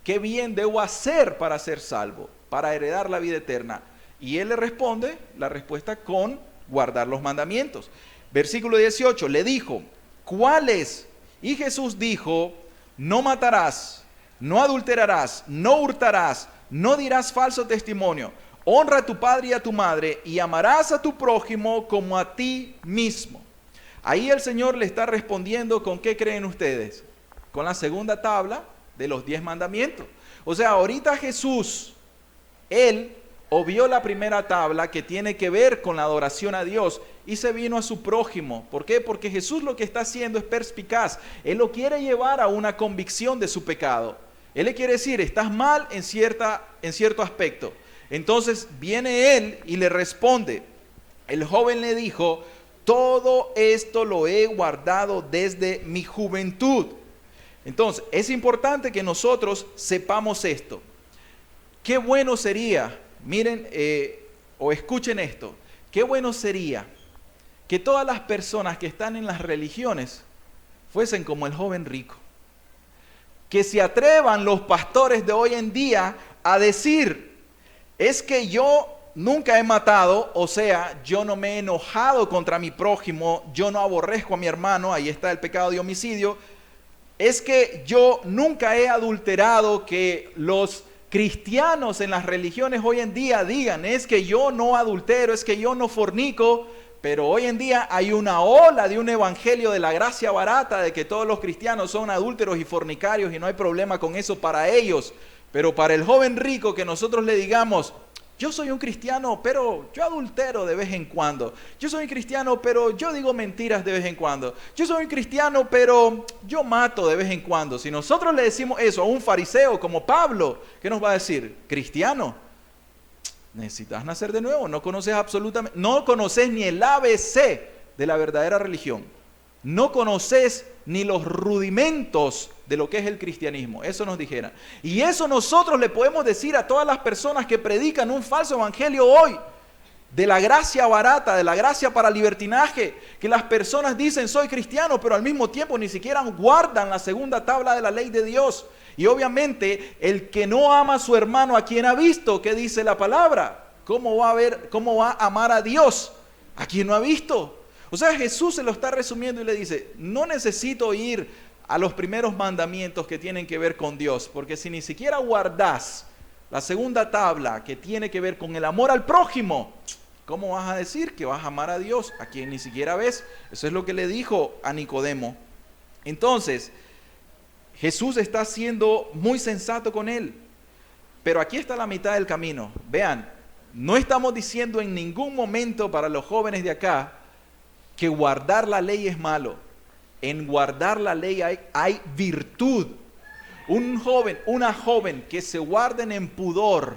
¿qué bien debo hacer para ser salvo, para heredar la vida eterna? Y él le responde la respuesta con guardar los mandamientos. Versículo 18, le dijo, ¿cuáles? Y Jesús dijo, no matarás, no adulterarás, no hurtarás, no dirás falso testimonio, honra a tu padre y a tu madre y amarás a tu prójimo como a ti mismo. Ahí el Señor le está respondiendo con ¿qué creen ustedes? Con la segunda tabla de los 10 mandamientos. O sea, ahorita Jesús, Él obvió la primera tabla que tiene que ver con la adoración a Dios y se vino a su prójimo. ¿Por qué? Porque Jesús lo que está haciendo es perspicaz. Él lo quiere llevar a una convicción de su pecado. Él le quiere decir, estás mal en cierto aspecto. Entonces viene Él y le responde. El joven le dijo, todo esto lo he guardado desde mi juventud. Entonces, es importante que nosotros sepamos esto. Qué bueno sería, miren o escuchen esto, qué bueno sería que todas las personas que están en las religiones fuesen como el joven rico. Que se atrevan los pastores de hoy en día a decir, es que yo nunca he matado, o sea, yo no me he enojado contra mi prójimo, yo no aborrezco a mi hermano, ahí está el pecado de homicidio. Es que yo nunca he adulterado, que los cristianos en las religiones hoy en día digan, es que yo no adultero, es que yo no fornico, pero hoy en día hay una ola de un evangelio de la gracia barata, de que todos los cristianos son adúlteros y fornicarios y no hay problema con eso para ellos. Pero para el joven rico que nosotros le digamos, yo soy un cristiano, pero yo adultero de vez en cuando. Yo soy un cristiano, pero yo digo mentiras de vez en cuando. Yo soy un cristiano, pero yo mato de vez en cuando. Si nosotros le decimos eso a un fariseo como Pablo, ¿qué nos va a decir? Cristiano, necesitas nacer de nuevo. No conoces ni el ABC de la verdadera religión. No conoces ni los rudimentos de lo que es el cristianismo. Eso nos dijera. Y eso nosotros le podemos decir a todas las personas que predican un falso evangelio hoy, de la gracia barata, de la gracia para libertinaje, que las personas dicen soy cristiano, pero al mismo tiempo ni siquiera guardan la segunda tabla de la ley de Dios. Y obviamente el que no ama a su hermano, a quien ha visto, ¿qué dice la palabra? ¿Cómo va a amar a Dios a quien no ha visto? O sea, Jesús se lo está resumiendo y le dice, no necesito ir a los primeros mandamientos que tienen que ver con Dios, porque si ni siquiera guardás la segunda tabla que tiene que ver con el amor al prójimo, ¿cómo vas a decir que vas a amar a Dios a quien ni siquiera ves? Eso es lo que le dijo a Nicodemo. Entonces, Jesús está siendo muy sensato con él, pero aquí está la mitad del camino. Vean, no estamos diciendo en ningún momento para los jóvenes de acá que guardar la ley es malo. En guardar la ley hay virtud. Un joven, una joven que se guarden en pudor,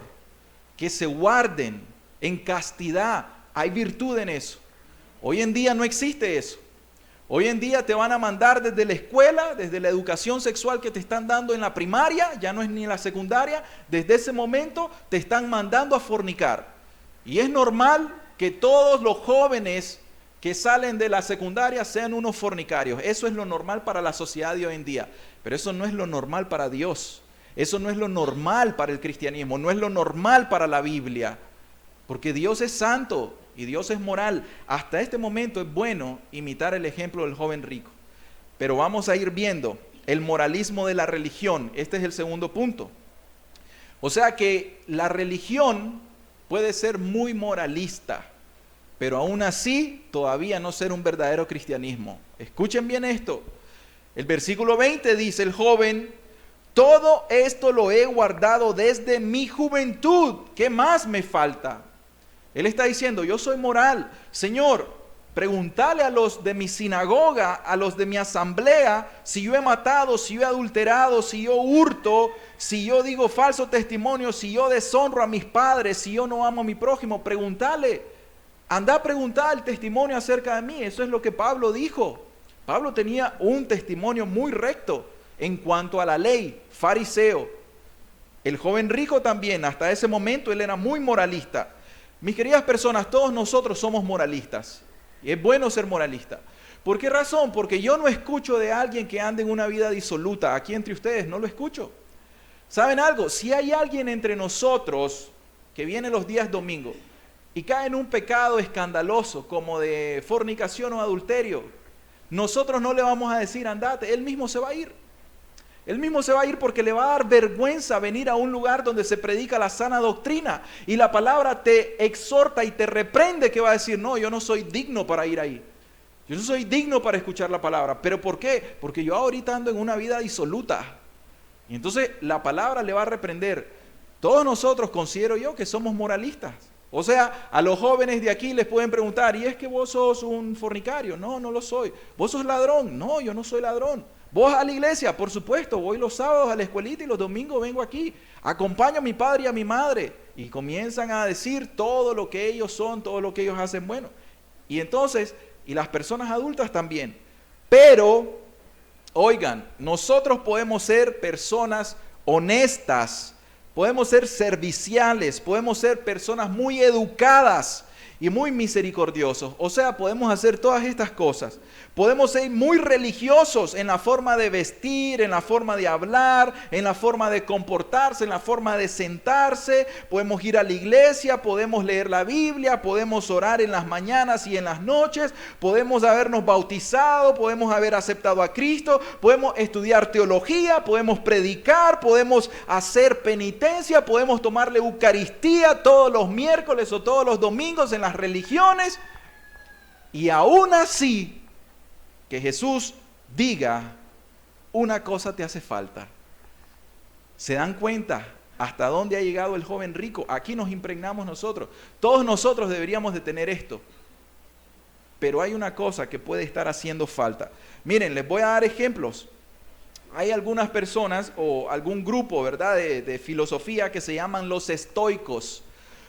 que se guarden en castidad, hay virtud en eso. Hoy en día no existe eso. Hoy en día te van a mandar desde la escuela, desde la educación sexual que te están dando en la primaria, ya no es ni en la secundaria, desde ese momento te están mandando a fornicar. Y es normal que todos los jóvenes que salen de la secundaria sean unos fornicarios. Eso es lo normal para la sociedad de hoy en día. Pero eso no es lo normal para Dios. Eso no es lo normal para el cristianismo. No es lo normal para la Biblia. Porque Dios es santo y Dios es moral. Hasta este momento es bueno imitar el ejemplo del joven rico. Pero vamos a ir viendo el moralismo de la religión. Este es el segundo punto. O sea que la religión puede ser muy moralista, pero aún así todavía no ser un verdadero cristianismo. Escuchen bien esto. El versículo 20 dice el joven: todo esto lo he guardado desde mi juventud. ¿Qué más me falta? Él está diciendo, yo soy moral. Señor, pregúntale a los de mi sinagoga, a los de mi asamblea, si yo he matado, si yo he adulterado, si yo hurto, si yo digo falso testimonio, si yo deshonro a mis padres, si yo no amo a mi prójimo. Pregúntale. Anda a preguntar el testimonio acerca de mí. Eso es lo que Pablo dijo. Pablo tenía un testimonio muy recto en cuanto a la ley, fariseo. El joven rico también, hasta ese momento él era muy moralista. Mis queridas personas, todos nosotros somos moralistas. Y es bueno ser moralista. ¿Por qué razón? Porque yo no escucho de alguien que ande en una vida disoluta. Aquí entre ustedes no lo escucho. ¿Saben algo? Si hay alguien entre nosotros que viene los días domingos y cae en un pecado escandaloso como de fornicación o adulterio, nosotros no le vamos a decir andate, él mismo se va a ir. Él mismo se va a ir porque le va a dar vergüenza venir a un lugar donde se predica la sana doctrina y la palabra te exhorta y te reprende, que va a decir, no, yo no soy digno para ir ahí. Yo no soy digno para escuchar la palabra. ¿Pero por qué? Porque yo ahorita ando en una vida disoluta. Y entonces la palabra le va a reprender. Todos nosotros considero yo que somos moralistas. O sea, a los jóvenes de aquí les pueden preguntar, ¿y es que vos sos un fornicario? No, no lo soy. ¿Vos sos ladrón? No, yo no soy ladrón. ¿Vos a la iglesia? Por supuesto, voy los sábados a la escuelita y los domingos vengo aquí. Acompaño a mi padre y a mi madre. Y comienzan a decir todo lo que ellos son, todo lo que ellos hacen bueno. Y entonces, y las personas adultas también. Pero, oigan, nosotros podemos ser personas honestas, podemos ser serviciales, podemos ser personas muy educadas y muy misericordiosos. O sea, podemos hacer todas estas cosas. Podemos ser muy religiosos en la forma de vestir, en la forma de hablar, en la forma de comportarse, en la forma de sentarse. Podemos ir a la iglesia, podemos leer la Biblia, podemos orar en las mañanas y en las noches, podemos habernos bautizado, podemos haber aceptado a Cristo, podemos estudiar teología, podemos predicar, podemos hacer penitencia, podemos tomar la Eucaristía todos los miércoles o todos los domingos en las religiones. Y aún así, que Jesús diga, una cosa te hace falta. ¿Se dan cuenta hasta dónde ha llegado el joven rico? Aquí nos impregnamos nosotros. Todos nosotros deberíamos de tener esto. Pero hay una cosa que puede estar haciendo falta. Miren, les voy a dar ejemplos. Hay algunas personas o algún grupo, ¿verdad?, de filosofía que se llaman los estoicos.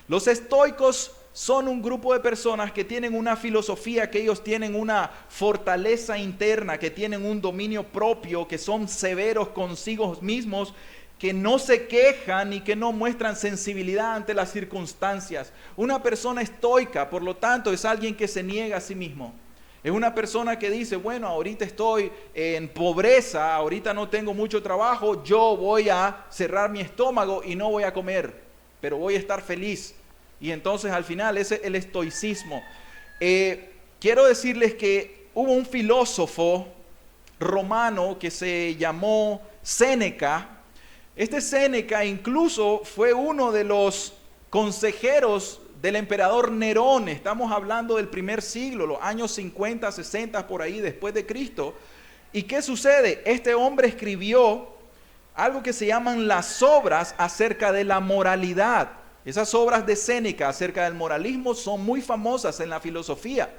Los estoicos son un grupo de personas que tienen una filosofía, que ellos tienen una fortaleza interna, que tienen un dominio propio, que son severos consigo mismos, que no se quejan y que no muestran sensibilidad ante las circunstancias. Una persona estoica, por lo tanto, es alguien que se niega a sí mismo. Es una persona que dice, bueno, ahorita estoy en pobreza, ahorita no tengo mucho trabajo, yo voy a cerrar mi estómago y no voy a comer, pero voy a estar feliz. Y entonces al final ese es el estoicismo. Quiero decirles que hubo un filósofo romano que se llamó Séneca. Este Séneca incluso fue uno de los consejeros del emperador Nerón. Estamos hablando del primer siglo, los años 50, 60 por ahí después de Cristo. ¿Y qué sucede? Este hombre escribió algo que se llaman las obras acerca de la moralidad. Esas obras de Séneca acerca del moralismo son muy famosas en la filosofía.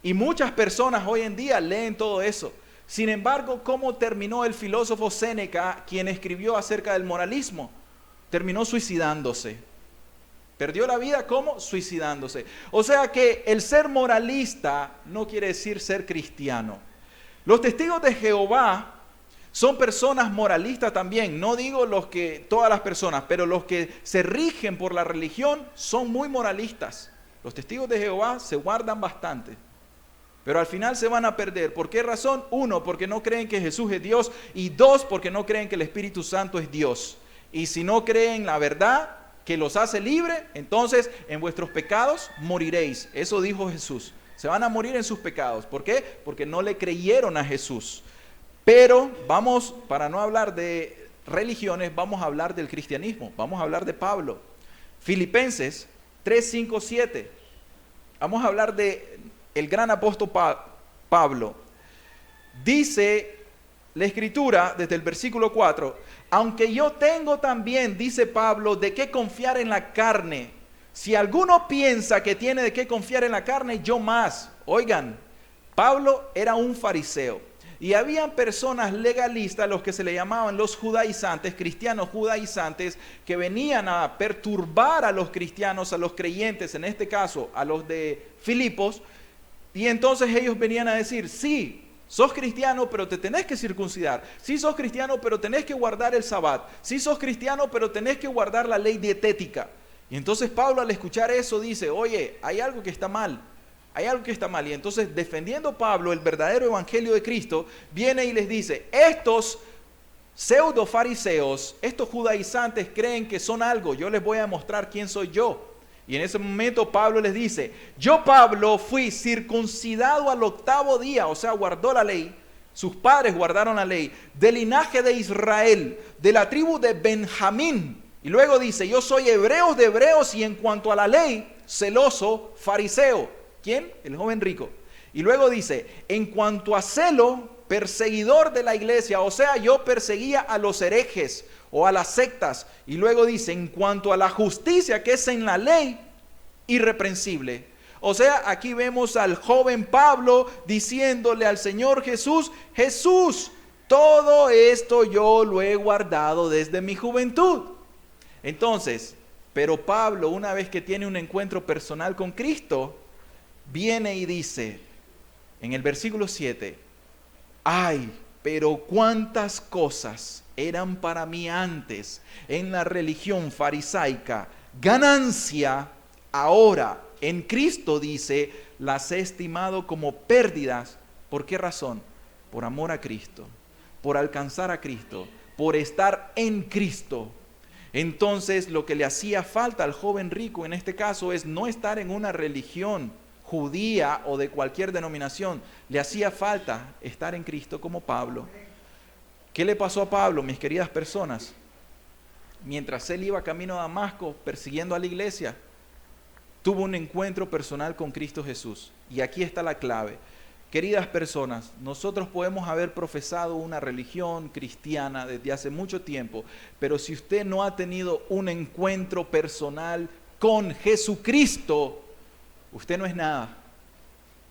Y muchas personas hoy en día leen todo eso. Sin embargo, ¿cómo terminó el filósofo Séneca, quien escribió acerca del moralismo? Terminó suicidándose. ¿Perdió la vida? ¿Cómo? Suicidándose. O sea que el ser moralista no quiere decir ser cristiano. Los testigos de Jehová son personas moralistas también. No digo todas las personas, pero los que se rigen por la religión son muy moralistas. Los testigos de Jehová se guardan bastante, pero al final se van a perder. ¿Por qué razón? 1, porque no creen que Jesús es Dios, y 2, porque no creen que el Espíritu Santo es Dios. Y si no creen la verdad que los hace libre, entonces en vuestros pecados moriréis. Eso dijo Jesús. Se van a morir en sus pecados. ¿Por qué? Porque no le creyeron a Jesús. Pero vamos, para no hablar de religiones, vamos a hablar del cristianismo. Vamos a hablar de Pablo. Filipenses 3, 5, 7. Vamos a hablar de el gran apóstol Pablo. Dice la escritura desde el versículo 4, aunque yo tengo también, dice Pablo, de qué confiar en la carne. Si alguno piensa que tiene de qué confiar en la carne, yo más. Oigan, Pablo era un fariseo y habían personas legalistas, los que se le llamaban los judaizantes, cristianos judaizantes, que venían a perturbar a los cristianos, a los creyentes, en este caso a los de Filipos. Y entonces ellos venían a decir, sí, sos cristiano, pero te tenés que circuncidar. Sí, sos cristiano, pero tenés que guardar el sabbat. Sí, sos cristiano, pero tenés que guardar la ley dietética. Y entonces Pablo, al escuchar eso, dice, oye, hay algo que está mal. Hay algo que está mal. Y entonces, defendiendo Pablo el verdadero evangelio de Cristo, viene y les dice, estos pseudo fariseos, estos judaizantes creen que son algo. Yo les voy a mostrar quién soy yo. Y en ese momento Pablo les dice, yo Pablo fui circuncidado al 8º día, o sea, guardó la ley, sus padres guardaron la ley, del linaje de Israel, de la tribu de Benjamín. Y luego dice, yo soy hebreo de hebreos y en cuanto a la ley, celoso fariseo. ¿Quién? El joven rico. Y luego dice, en cuanto a celo, perseguidor de la iglesia, o sea, yo perseguía a los herejes o a las sectas. Y luego dice, en cuanto a la justicia que es en la ley, irreprensible. O sea, aquí vemos al joven Pablo diciéndole al Señor Jesús, Jesús, todo esto yo lo he guardado desde mi juventud. Entonces, pero Pablo, una vez que tiene un encuentro personal con Cristo, viene y dice, en el versículo 7, ay, pero cuántas cosas eran para mí antes en la religión farisaica, ganancia, ahora en Cristo, dice, las he estimado como pérdidas. ¿Por qué razón? Por amor a Cristo, por alcanzar a Cristo, por estar en Cristo. Entonces, lo que le hacía falta al joven rico en este caso es no estar en una religión judía o de cualquier denominación. Le hacía falta estar en Cristo como Pablo. ¿Qué le pasó a Pablo, mis queridas personas? Mientras él iba camino a Damasco persiguiendo a la iglesia, tuvo un encuentro personal con Cristo Jesús. Y aquí está la clave. Queridas personas, nosotros podemos haber profesado una religión cristiana desde hace mucho tiempo, pero si usted no ha tenido un encuentro personal con Jesucristo, usted no es nada.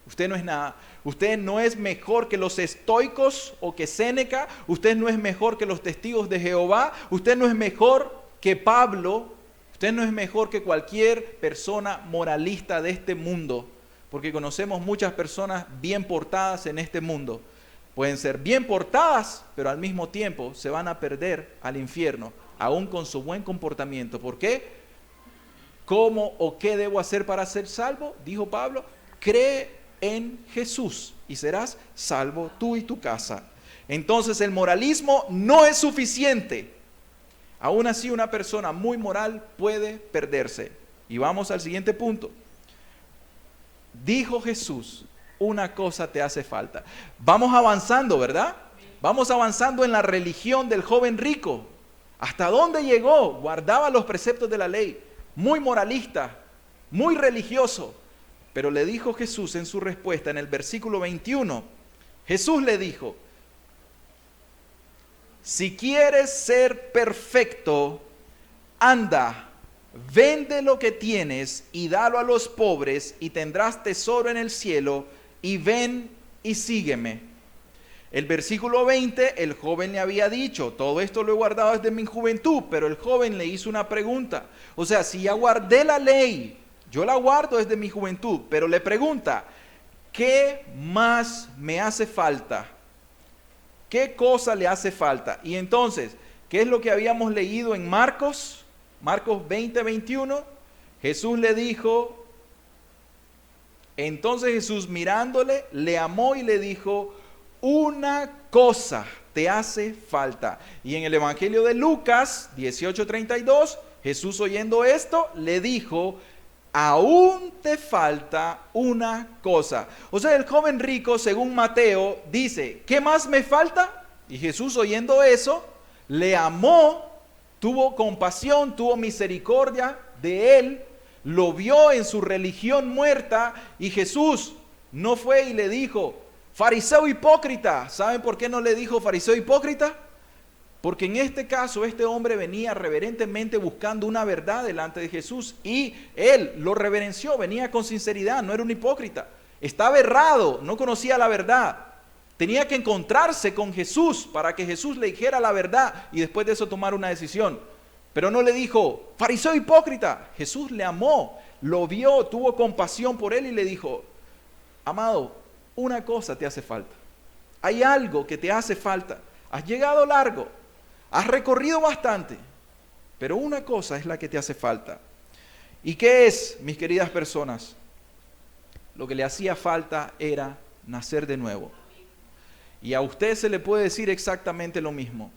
Usted no es nada. Usted no es mejor que los estoicos o que Séneca. Usted no es mejor que los testigos de Jehová. Usted no es mejor que Pablo. Usted no es mejor que cualquier persona moralista de este mundo. Porque conocemos muchas personas bien portadas en este mundo. Pueden ser bien portadas, pero al mismo tiempo se van a perder al infierno, aún con su buen comportamiento. ¿Por qué? ¿Cómo o qué debo hacer para ser salvo? Dijo Pablo, cree en Jesús y serás salvo tú y tu casa. Entonces el moralismo no es suficiente. Aún así una persona muy moral puede perderse. Y vamos al siguiente punto. Dijo Jesús, una cosa te hace falta. Vamos avanzando, ¿verdad? Vamos avanzando en la religión del joven rico. ¿Hasta dónde llegó? Guardaba los preceptos de la ley. Muy moralista, muy religioso. Pero le dijo Jesús en su respuesta en el versículo 21. Jesús le dijo, si quieres ser perfecto, anda, vende lo que tienes y dalo a los pobres y tendrás tesoro en el cielo y ven y sígueme. El versículo 20, el joven le había dicho, todo esto lo he guardado desde mi juventud, pero el joven le hizo una pregunta. O sea, si ya guardé la ley, yo la guardo desde mi juventud, pero le pregunta, ¿qué más me hace falta? ¿Qué cosa le hace falta? Y entonces, ¿qué es lo que habíamos leído en Marcos? Marcos 20, 21. Jesús le dijo, entonces Jesús mirándole, le amó y le dijo, una cosa te hace falta. Y en el Evangelio de Lucas 18:32, Jesús oyendo esto, le dijo, aún te falta una cosa. O sea, el joven rico, según Mateo, dice, ¿qué más me falta? Y Jesús oyendo eso, le amó, tuvo compasión, tuvo misericordia de él, lo vio en su religión muerta, y Jesús no fue y le dijo, fariseo hipócrita. ¿Saben por qué no le dijo fariseo hipócrita? Porque en este caso este hombre venía reverentemente buscando una verdad delante de Jesús y él lo reverenció, venía con sinceridad, no era un hipócrita. Estaba errado, no conocía la verdad. Tenía que encontrarse con Jesús para que Jesús le dijera la verdad y después de eso tomar una decisión. Pero no le dijo, fariseo hipócrita. Jesús le amó, lo vio, tuvo compasión por él y le dijo, amado, una cosa te hace falta. Hay algo que te hace falta. Has llegado largo, has recorrido bastante, pero una cosa es la que te hace falta. ¿Y qué es, mis queridas personas? Lo que le hacía falta era nacer de nuevo. Y a usted se le puede decir exactamente lo mismo.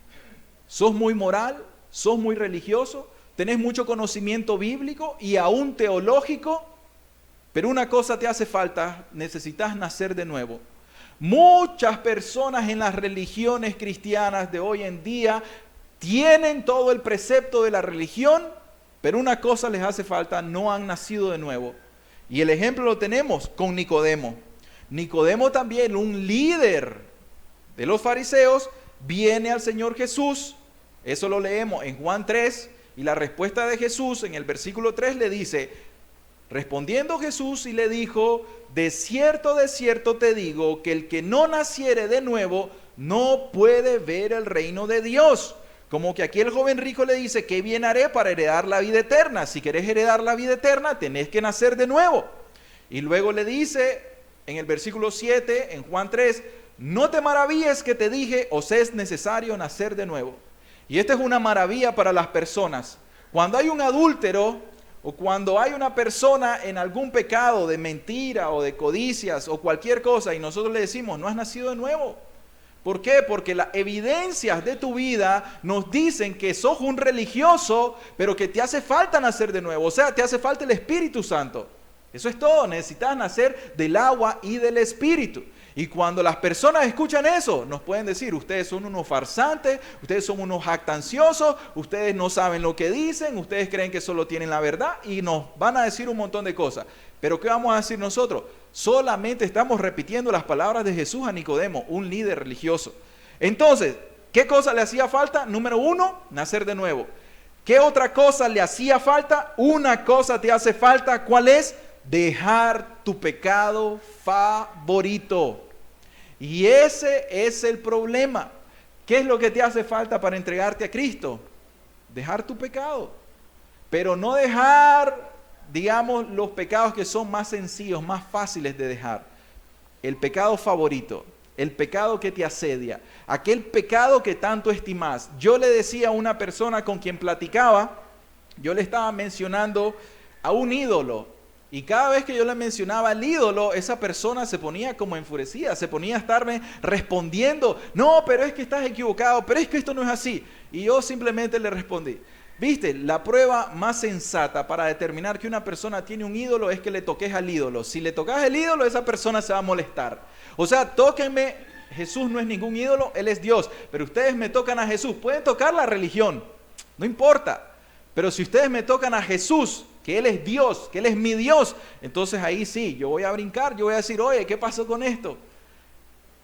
Sos muy moral, sos muy religioso, tenés mucho conocimiento bíblico y aún teológico, pero una cosa te hace falta, necesitas nacer de nuevo. Muchas personas en las religiones cristianas de hoy en día tienen todo el precepto de la religión, pero una cosa les hace falta, no han nacido de nuevo. Y el ejemplo lo tenemos con Nicodemo. Nicodemo también, un líder de los fariseos, viene al Señor Jesús. Eso lo leemos en Juan 3, y la respuesta de Jesús en el versículo 3 le dice, respondiendo Jesús y le dijo, de cierto te digo que el que no naciere de nuevo no puede ver el reino de Dios. Como que aquí el joven rico le dice, ¿qué bien haré para heredar la vida eterna? Si querés heredar la vida eterna, tenés que nacer de nuevo. Y luego le dice en el versículo 7, en Juan 3, no te maravilles que te dije, os es necesario nacer de nuevo. Y esta es una maravilla para las personas. Cuando hay un adúltero, o cuando hay una persona en algún pecado de mentira o de codicias o cualquier cosa y nosotros le decimos, no has nacido de nuevo. ¿Por qué? Porque las evidencias de tu vida nos dicen que sos un religioso, pero que te hace falta nacer de nuevo. O sea, te hace falta el Espíritu Santo. Eso es todo, necesitas nacer del agua y del Espíritu. Y cuando las personas escuchan eso, nos pueden decir, ustedes son unos farsantes, ustedes son unos jactanciosos, ustedes no saben lo que dicen, ustedes creen que solo tienen la verdad y nos van a decir un montón de cosas. Pero ¿qué vamos a decir nosotros? Solamente estamos repitiendo las palabras de Jesús a Nicodemo, un líder religioso. Entonces, ¿qué cosa le hacía falta? Número 1, nacer de nuevo. ¿Qué otra cosa le hacía falta? Una cosa te hace falta, ¿cuál es? Dejar tu pecado favorito. Y ese es el problema. ¿Qué es lo que te hace falta para entregarte a Cristo? Dejar tu pecado. Pero no dejar, digamos, los pecados que son más sencillos, más fáciles de dejar. El pecado favorito, el pecado que te asedia, aquel pecado que tanto estimas. Yo le decía a una persona con quien platicaba, yo le estaba mencionando a un ídolo. Y cada vez que yo le mencionaba al ídolo, esa persona se ponía como enfurecida, se ponía a estarme respondiendo, no, pero es que estás equivocado, pero es que esto no es así. Y yo simplemente le respondí, viste, la prueba más sensata para determinar que una persona tiene un ídolo es que le toques al ídolo. Si le tocas al ídolo, esa persona se va a molestar. O sea, tóquenme, Jesús no es ningún ídolo, Él es Dios, pero ustedes me tocan a Jesús, pueden tocar la religión, no importa. Pero si ustedes me tocan a Jesús, que Él es Dios, que Él es mi Dios, entonces ahí sí, yo voy a brincar, yo voy a decir, oye, ¿qué pasó con esto?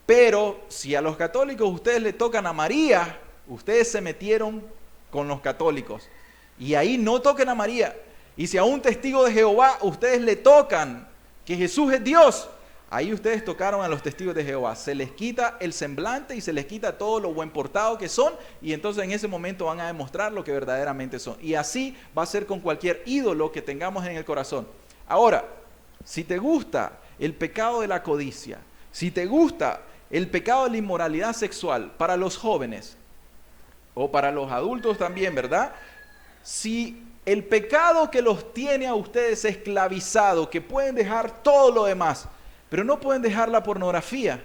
Pero si a los católicos ustedes le tocan a María, ustedes se metieron con los católicos. Y ahí no toquen a María. Y si a un testigo de Jehová ustedes le tocan que Jesús es Dios, Ahí ustedes tocaron a los testigos de Jehová. Se les quita el semblante y se les quita todo lo buen portado que son, y entonces en ese momento van a demostrar lo que verdaderamente son. Y así va a ser con cualquier ídolo que tengamos en el corazón. Ahora, si te gusta el pecado de la codicia, si te gusta el pecado de la inmoralidad sexual para los jóvenes, o para los adultos también, ¿verdad? Si el pecado que los tiene a ustedes esclavizados, que pueden dejar todo lo demás, pero no pueden dejar la pornografía,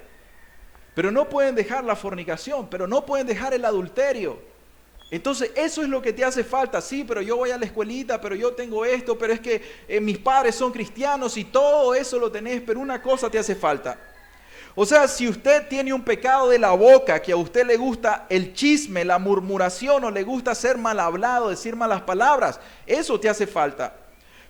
pero no pueden dejar la fornicación, pero no pueden dejar el adulterio. Entonces eso es lo que te hace falta. Sí, pero yo voy a la escuelita, pero yo tengo esto, pero es que mis padres son cristianos y todo eso lo tenés, pero una cosa te hace falta. O sea, si usted tiene un pecado de la boca, que a usted le gusta el chisme, la murmuración, o le gusta ser mal hablado, decir malas palabras, eso te hace falta.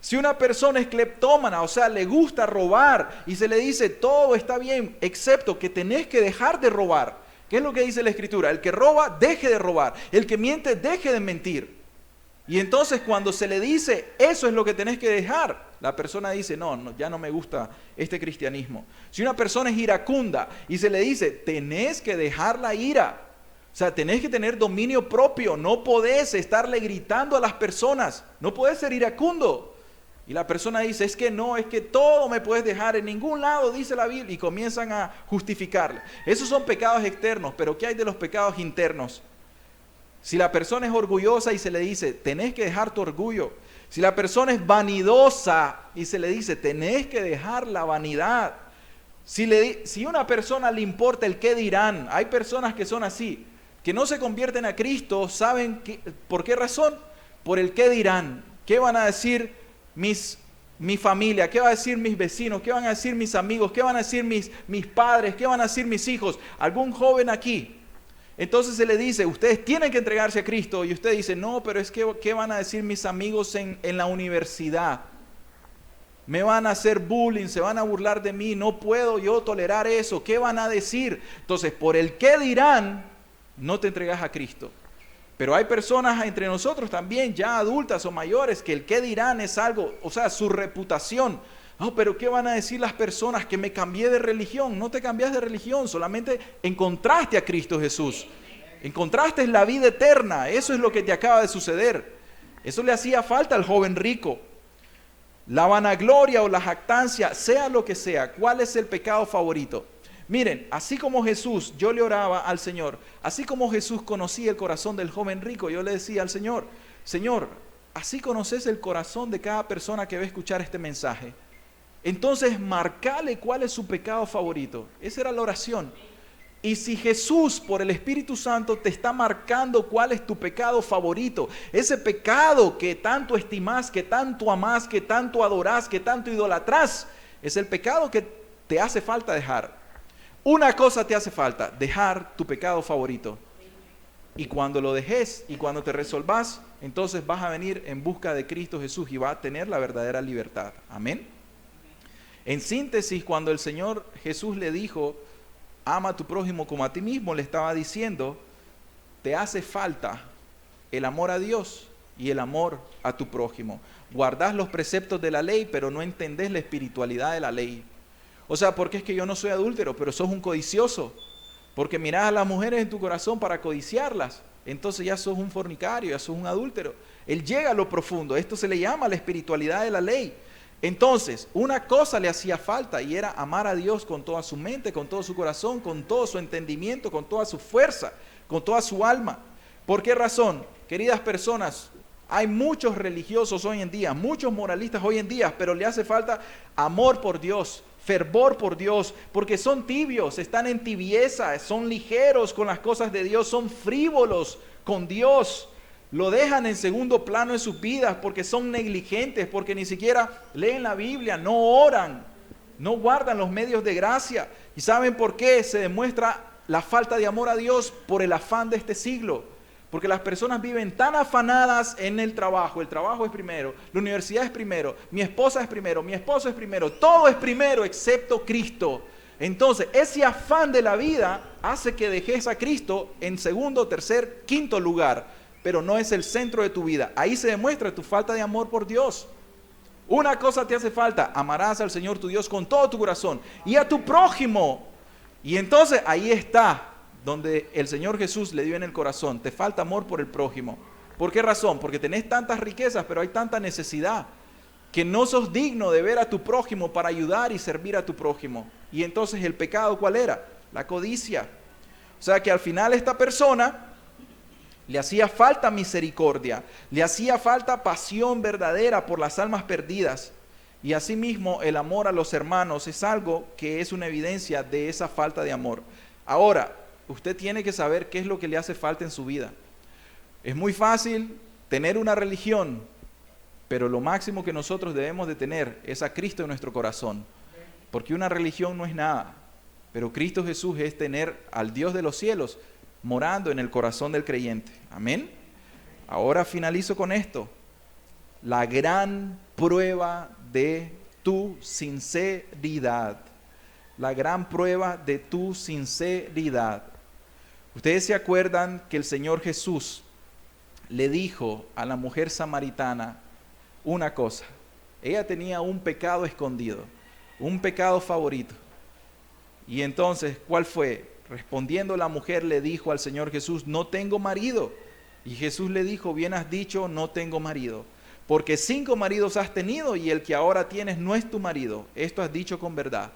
Si una persona es cleptómana, o sea, le gusta robar y se le dice todo está bien, excepto que tenés que dejar de robar. ¿Qué es lo que dice la Escritura? El que roba, deje de robar. El que miente, deje de mentir. Y entonces cuando se le dice eso es lo que tenés que dejar, la persona dice no, ya no me gusta este cristianismo. Si una persona es iracunda y se le dice tenés que dejar la ira, o sea, tenés que tener dominio propio, no podés estarle gritando a las personas, no podés ser iracundo. Y la persona dice, es que no, es que todo me puedes dejar, en ningún lado dice la Biblia, y comienzan a justificarle. Esos son pecados externos, pero ¿qué hay de los pecados internos? Si la persona es orgullosa y se le dice, tenés que dejar tu orgullo. Si la persona es vanidosa y se le dice, tenés que dejar la vanidad. Si una persona le importa el qué dirán, hay personas que son así, que no se convierten a Cristo, ¿saben por qué razón? Por el qué dirán. ¿Qué van a decir mi familia? ¿Qué van a decir mis vecinos? ¿Qué van a decir mis amigos? ¿Qué van a decir mis padres? ¿Qué van a decir mis hijos? ¿Algún joven aquí? Entonces se le dice, ustedes tienen que entregarse a Cristo, y usted dice, no, pero es que, ¿qué van a decir mis amigos en la universidad? Me van a hacer bullying, se van a burlar de mí, no puedo yo tolerar eso, ¿qué van a decir? Entonces, por el qué dirán, no te entregas a Cristo. Pero hay personas entre nosotros también, ya adultas o mayores, que el qué dirán es algo, o sea, su reputación. No, pero ¿qué van a decir las personas? Que me cambié de religión. No te cambias de religión, solamente encontraste a Cristo Jesús. Encontraste la vida eterna, eso es lo que te acaba de suceder. Eso le hacía falta al joven rico. La vanagloria o la jactancia, sea lo que sea, ¿cuál es el pecado favorito? Miren, así como Jesús, yo le oraba al Señor, así como Jesús conocía el corazón del joven rico, yo le decía al Señor, Señor, así conoces el corazón de cada persona que va a escuchar este mensaje. Entonces, marcale cuál es su pecado favorito. Esa era la oración. Y si Jesús, por el Espíritu Santo, te está marcando cuál es tu pecado favorito, ese pecado que tanto estimás, que tanto amás, que tanto adorás, que tanto idolatrás, es el pecado que te hace falta dejar. Una cosa te hace falta, dejar tu pecado favorito. Y cuando lo dejes y cuando te resolvás, entonces vas a venir en busca de Cristo Jesús y vas a tener la verdadera libertad. Amén. En síntesis, cuando el Señor Jesús le dijo, ama a tu prójimo como a ti mismo, le estaba diciendo, te hace falta el amor a Dios y el amor a tu prójimo. Guardás los preceptos de la ley, pero no entendés la espiritualidad de la ley. O sea, porque es que yo no soy adúltero, pero sos un codicioso. Porque mirás a las mujeres en tu corazón para codiciarlas. Entonces ya sos un fornicario, ya sos un adúltero. Él llega a lo profundo. Esto se le llama la espiritualidad de la ley. Entonces, una cosa le hacía falta y era amar a Dios con toda su mente, con todo su corazón, con todo su entendimiento, con toda su fuerza, con toda su alma. ¿Por qué razón? Queridas personas, hay muchos religiosos hoy en día, muchos moralistas hoy en día, pero le hace falta amor por Dios, fervor por Dios, porque son tibios, están en tibieza, son ligeros con las cosas de Dios, son frívolos con Dios. Lo dejan en segundo plano en sus vidas porque son negligentes, porque ni siquiera leen la Biblia, no oran, no guardan los medios de gracia. ¿Y saben por qué se demuestra la falta de amor a Dios? Por el afán de este siglo. Porque las personas viven tan afanadas en el trabajo es primero, la universidad es primero, mi esposa es primero, mi esposo es primero, todo es primero excepto Cristo. Entonces, ese afán de la vida hace que dejes a Cristo en segundo, tercer, quinto lugar. Pero no es el centro de tu vida. Ahí se demuestra tu falta de amor por Dios. Una cosa te hace falta, amarás al Señor tu Dios con todo tu corazón y a tu prójimo. Y entonces ahí está donde el Señor Jesús le dio en el corazón, te falta amor por el prójimo. ¿Por qué razón? Porque tenés tantas riquezas, pero hay tanta necesidad, que no sos digno de ver a tu prójimo para ayudar y servir a tu prójimo. Y entonces el pecado, ¿cuál era? La codicia. O sea que al final esta persona le hacía falta misericordia, le hacía falta pasión verdadera por las almas perdidas. Y asimismo el amor a los hermanos es algo que es una evidencia de esa falta de amor. Ahora, usted tiene que saber qué es lo que le hace falta en su vida. Es muy fácil tener una religión, pero lo máximo que nosotros debemos de tener es a Cristo en nuestro corazón. Porque una religión no es nada, pero Cristo Jesús es tener al Dios de los cielos morando en el corazón del creyente. Amén. Ahora finalizo con esto. La gran prueba de tu sinceridad. La gran prueba de tu sinceridad. Ustedes se acuerdan que el Señor Jesús le dijo a la mujer samaritana una cosa. Ella tenía un pecado escondido, un pecado favorito. Y entonces, ¿cuál fue? Respondiendo la mujer le dijo al Señor Jesús, no tengo marido. Y Jesús le dijo, bien has dicho, no tengo marido. Porque 5 maridos has tenido y el que ahora tienes no es tu marido. Esto has dicho con verdad.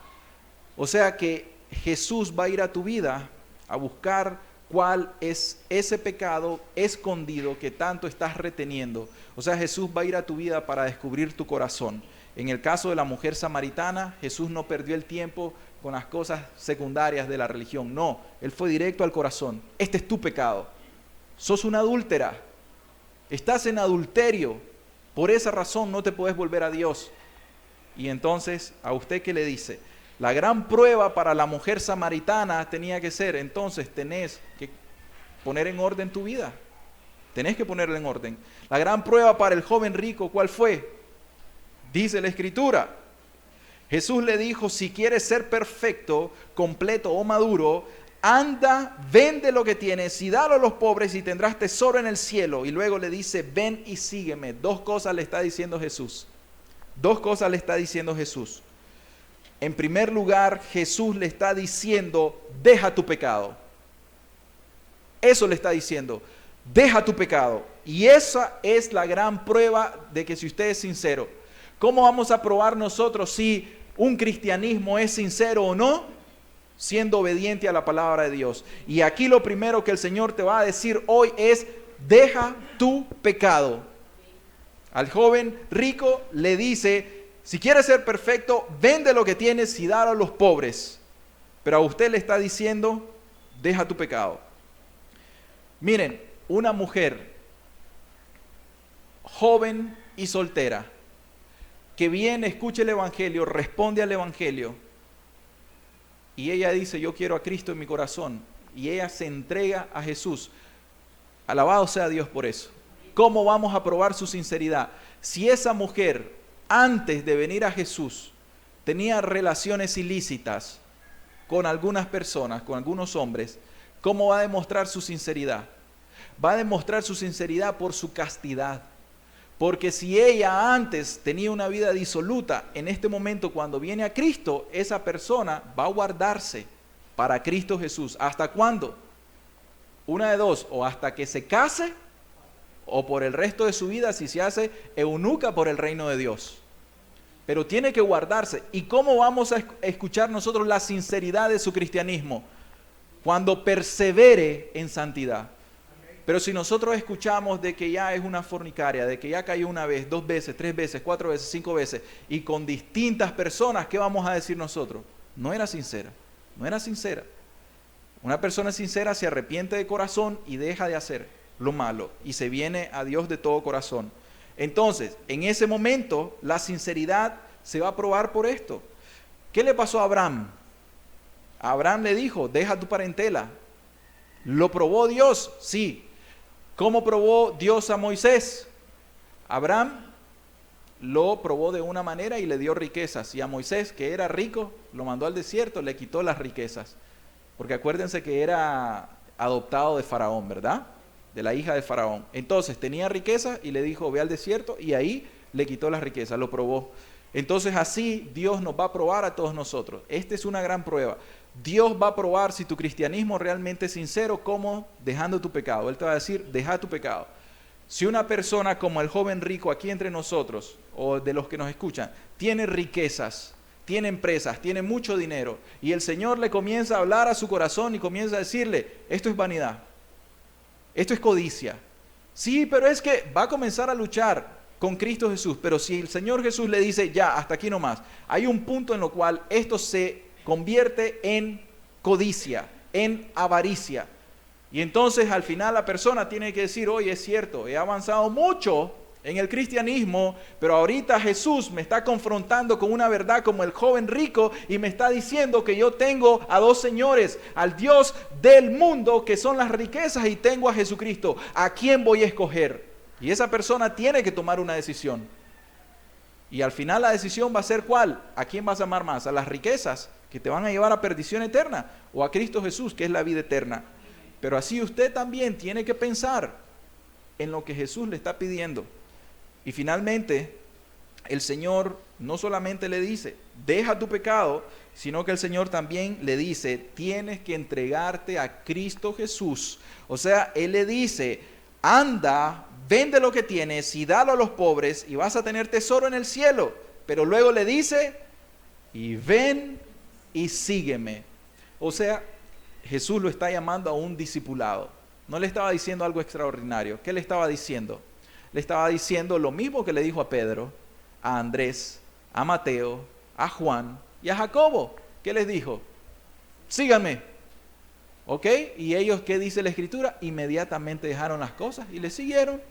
O sea que Jesús va a ir a tu vida a buscar cuál es ese pecado escondido que tanto estás reteniendo. O sea, Jesús va a ir a tu vida para descubrir tu corazón. En el caso de la mujer samaritana, Jesús no perdió el tiempo con las cosas secundarias de la religión. No, Él fue directo al corazón. Este es tu pecado. Sos una adúltera. Estás en adulterio. Por esa razón no te puedes volver a Dios. Y entonces, ¿a usted qué le dice? La gran prueba para la mujer samaritana tenía que ser, entonces tenés que poner en orden tu vida. Tenés que ponerla en orden. La gran prueba para el joven rico, ¿cuál fue? Dice la Escritura. Jesús le dijo, si quieres ser perfecto, completo o maduro, anda, vende lo que tienes y dalo a los pobres y tendrás tesoro en el cielo. Y luego le dice, ven y sígueme. 2 cosas le está diciendo Jesús. 2 cosas le está diciendo Jesús. En primer lugar, Jesús le está diciendo, deja tu pecado. Eso le está diciendo, deja tu pecado. Y esa es la gran prueba de que si usted es sincero. ¿Cómo vamos a probar nosotros si un cristianismo es sincero o no? Siendo obediente a la palabra de Dios. Y aquí lo primero que el Señor te va a decir hoy es, deja tu pecado. Al joven rico le dice, si quieres ser perfecto, vende lo que tienes y dalo a los pobres. Pero a usted le está diciendo, deja tu pecado. Miren, una mujer joven y soltera, que viene, escucha el Evangelio, responde al Evangelio, y ella dice, yo quiero a Cristo en mi corazón, y ella se entrega a Jesús. Alabado sea Dios por eso. ¿Cómo vamos a probar su sinceridad? Si esa mujer, antes de venir a Jesús, tenía relaciones ilícitas con algunas personas, con algunos hombres, ¿cómo va a demostrar su sinceridad? Va a demostrar su sinceridad por su castidad. Porque si ella antes tenía una vida disoluta, en este momento cuando viene a Cristo, esa persona va a guardarse para Cristo Jesús. ¿Hasta cuándo? Una de dos, o hasta que se case, o por el resto de su vida si se hace eunuca por el reino de Dios. Pero tiene que guardarse. ¿Y cómo vamos a escuchar nosotros la sinceridad de su cristianismo? Cuando persevere en santidad. Pero si nosotros escuchamos de que ya es una fornicaria, de que ya cayó una vez, 2 veces, 3 veces, 4 veces, 5 veces, y con distintas personas, ¿qué vamos a decir nosotros? No era sincera, no era sincera. Una persona sincera se arrepiente de corazón y deja de hacer lo malo, y se viene a Dios de todo corazón. Entonces, en ese momento, la sinceridad se va a probar por esto. ¿Qué le pasó a Abraham? A Abraham le dijo, deja tu parentela. ¿Lo probó Dios? Sí. ¿Cómo probó Dios a Moisés? Abraham lo probó de una manera y le dio riquezas. Y a Moisés, que era rico, lo mandó al desierto, le quitó las riquezas. Porque acuérdense que era adoptado de Faraón, ¿verdad? De la hija de Faraón. Entonces tenía riqueza y le dijo, ve al desierto y ahí le quitó las riquezas, lo probó. Entonces así Dios nos va a probar a todos nosotros. Esta es una gran prueba. Dios va a probar si tu cristianismo realmente es sincero, como dejando tu pecado. Él te va a decir, deja tu pecado. Si una persona como el joven rico aquí entre nosotros, o de los que nos escuchan, tiene riquezas, tiene empresas, tiene mucho dinero, y el Señor le comienza a hablar a su corazón y comienza a decirle, esto es vanidad, esto es codicia. Sí, pero es que va a comenzar a luchar con Cristo Jesús, pero si el Señor Jesús le dice, ya, hasta aquí nomás, hay un punto en lo cual esto se convierte en codicia, en avaricia. Y entonces al final la persona tiene que decir, oye, es cierto, he avanzado mucho en el cristianismo, pero ahorita Jesús me está confrontando con una verdad como el joven rico y me está diciendo que yo tengo a dos señores, al Dios del mundo que son las riquezas y tengo a Jesucristo. ¿A quién voy a escoger? Y esa persona tiene que tomar una decisión. Y al final la decisión va a ser ¿cuál? ¿A quién vas a amar más? ¿A las riquezas que te van a llevar a perdición eterna? ¿O a Cristo Jesús que es la vida eterna? Pero así usted también tiene que pensar en lo que Jesús le está pidiendo. Y finalmente, el Señor no solamente le dice, deja tu pecado, sino que el Señor también le dice, tienes que entregarte a Cristo Jesús. O sea, Él le dice, anda, vende lo que tienes y dalo a los pobres y vas a tener tesoro en el cielo. Pero luego le dice, y ven y sígueme. O sea, Jesús lo está llamando a un discipulado. No le estaba diciendo algo extraordinario. ¿Qué le estaba diciendo? Le estaba diciendo lo mismo que le dijo a Pedro, a Andrés, a Mateo, a Juan y a Jacobo. ¿Qué les dijo? Síganme. ¿Ok? Y ellos, ¿qué dice la Escritura? Inmediatamente dejaron las cosas y le siguieron.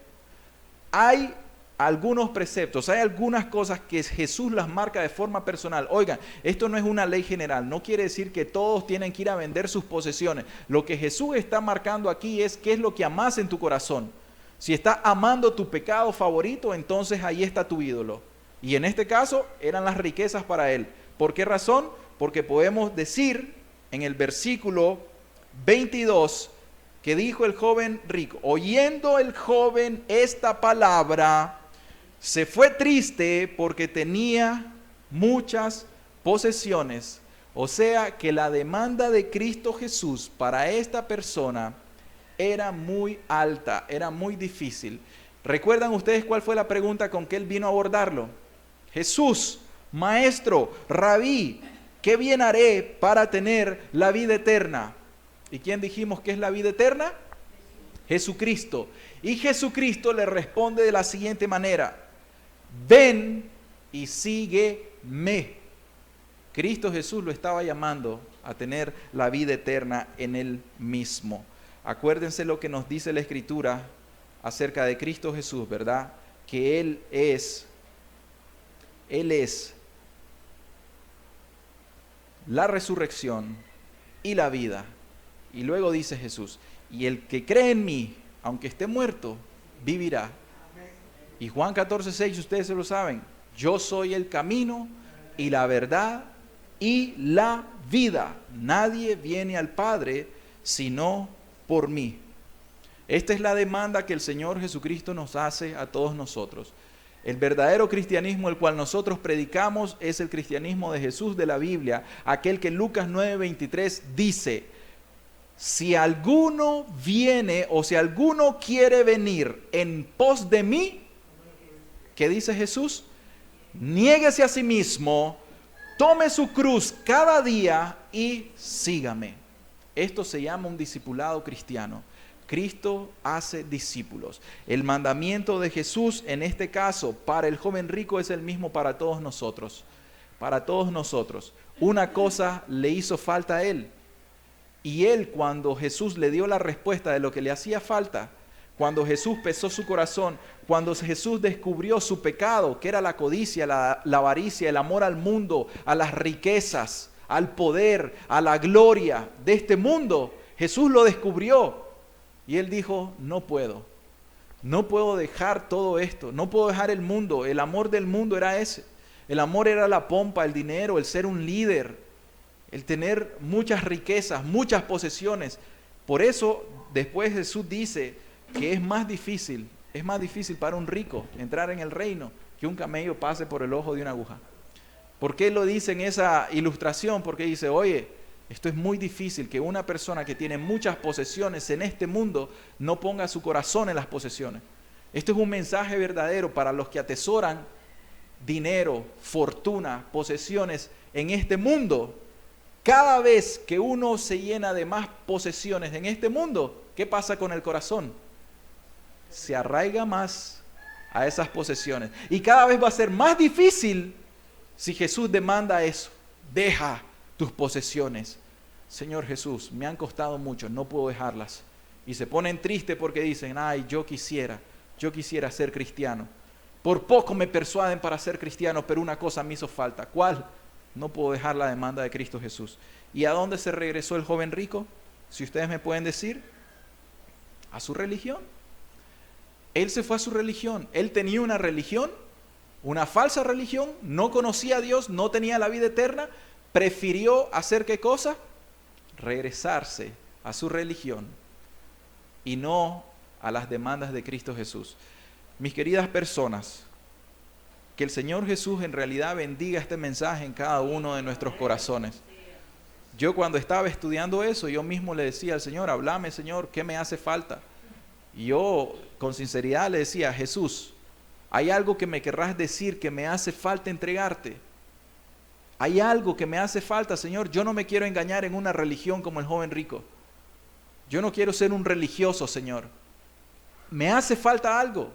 Hay algunos preceptos, hay algunas cosas que Jesús las marca de forma personal. Oigan, esto no es una ley general, no quiere decir que todos tienen que ir a vender sus posesiones. Lo que Jesús está marcando aquí es qué es lo que amas en tu corazón. Si estás amando tu pecado favorito, entonces ahí está tu ídolo. Y en este caso eran las riquezas para él. ¿Por qué razón? Porque podemos decir en el versículo 22 que dijo el joven rico, oyendo el joven esta palabra, se fue triste porque tenía muchas posesiones. O sea que la demanda de Cristo Jesús para esta persona era muy alta, era muy difícil. ¿Recuerdan ustedes cuál fue la pregunta con que él vino a abordarlo? Jesús, maestro, rabí, ¿qué bien haré para tener la vida eterna? ¿Y quién dijimos que es la vida eterna? Jesucristo. Y Jesucristo le responde de la siguiente manera, ven y sígueme. Cristo Jesús lo estaba llamando a tener la vida eterna en él mismo. Acuérdense lo que nos dice la Escritura acerca de Cristo Jesús, ¿verdad? Que Él es la resurrección y la vida. Y luego dice Jesús, y el que cree en mí, aunque esté muerto, vivirá. Y Juan 14:6, ustedes se lo saben, yo soy el camino y la verdad y la vida. Nadie viene al Padre sino por mí. Esta es la demanda que el Señor Jesucristo nos hace a todos nosotros. El verdadero cristianismo, el cual nosotros predicamos, es el cristianismo de Jesús de la Biblia, aquel que Lucas 9:23 dice, si alguno viene o si alguno quiere venir en pos de mí, ¿qué dice Jesús? Niéguese a sí mismo, tome su cruz cada día y sígame. Esto se llama un discipulado cristiano. Cristo hace discípulos. El mandamiento de Jesús en este caso para el joven rico es el mismo para todos nosotros. Para todos nosotros. Una cosa le hizo falta a él. Y él, cuando Jesús le dio la respuesta de lo que le hacía falta, cuando Jesús pesó su corazón, cuando Jesús descubrió su pecado, que era la codicia, la avaricia, el amor al mundo, a las riquezas, al poder, a la gloria de este mundo, Jesús lo descubrió. Y él dijo, no puedo dejar todo esto, no puedo dejar el mundo. El amor del mundo era ese. El amor era la pompa, el dinero, el ser un líder, el tener muchas riquezas, muchas posesiones. Por eso después Jesús dice que es más difícil para un rico entrar en el reino que un camello pase por el ojo de una aguja. ¿Por qué lo dice en esa ilustración? Porque dice, oye, esto es muy difícil que una persona que tiene muchas posesiones en este mundo no ponga su corazón en las posesiones. Esto es un mensaje verdadero para los que atesoran dinero, fortuna, posesiones en este mundo. Cada vez que uno se llena de más posesiones en este mundo, ¿qué pasa con el corazón? Se arraiga más a esas posesiones. Y cada vez va a ser más difícil si Jesús demanda eso. Deja tus posesiones. Señor Jesús, me han costado mucho, no puedo dejarlas. Y se ponen tristes porque dicen, ay, yo quisiera ser cristiano. Por poco me persuaden para ser cristiano, pero una cosa me hizo falta. ¿Cuál? No puedo dejar la demanda de Cristo Jesús. ¿Y a dónde se regresó el joven rico? Si ustedes me pueden decir, a su religión. Él se fue a su religión. Él tenía una religión, una falsa religión, no conocía a Dios, no tenía la vida eterna, prefirió hacer ¿qué cosa? Regresarse a su religión y no a las demandas de Cristo Jesús. Mis queridas personas, que el Señor Jesús en realidad bendiga este mensaje en cada uno de nuestros corazones. Yo cuando estaba estudiando eso, yo mismo le decía al Señor, háblame Señor, ¿qué me hace falta? Y yo con sinceridad le decía, Jesús, ¿hay algo que me querrás decir que me hace falta entregarte? ¿Hay algo que me hace falta, Señor? Yo no me quiero engañar en una religión como el joven rico. Yo no quiero ser un religioso, Señor. Me hace falta algo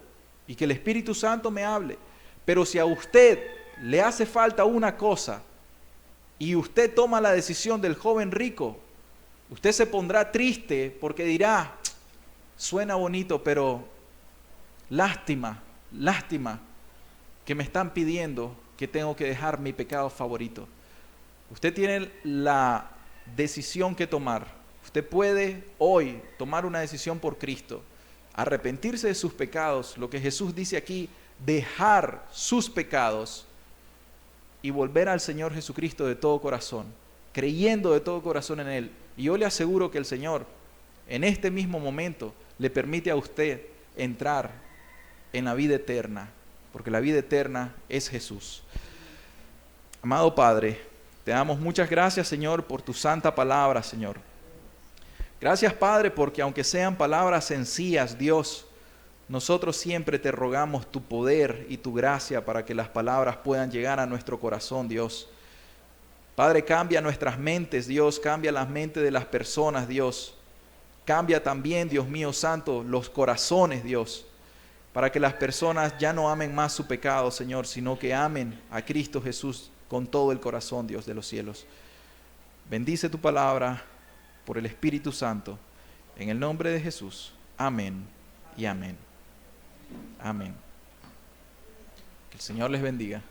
y que el Espíritu Santo me hable. Pero si a usted le hace falta una cosa y usted toma la decisión del joven rico, usted se pondrá triste porque dirá, suena bonito, pero lástima que me están pidiendo que tengo que dejar mi pecado favorito. Usted tiene la decisión que tomar. Usted puede hoy tomar una decisión por Cristo, arrepentirse de sus pecados, lo que Jesús dice aquí, dejar sus pecados y volver al Señor Jesucristo de todo corazón, creyendo de todo corazón en Él. Y yo le aseguro que el Señor en este mismo momento le permite a usted entrar en la vida eterna, porque la vida eterna es Jesús. Amado Padre, te damos muchas gracias, Señor, por tu santa palabra, Señor. Gracias, Padre, porque aunque sean palabras sencillas, Dios, nosotros siempre te rogamos tu poder y tu gracia para que las palabras puedan llegar a nuestro corazón, Dios. Padre, cambia nuestras mentes, Dios, cambia las mentes de las personas, Dios. Cambia también, Dios mío santo, los corazones, Dios, para que las personas ya no amen más su pecado, Señor, sino que amen a Cristo Jesús con todo el corazón, Dios de los cielos. Bendice tu palabra por el Espíritu Santo, en el nombre de Jesús. Amén y amén. Amén. Que el Señor les bendiga.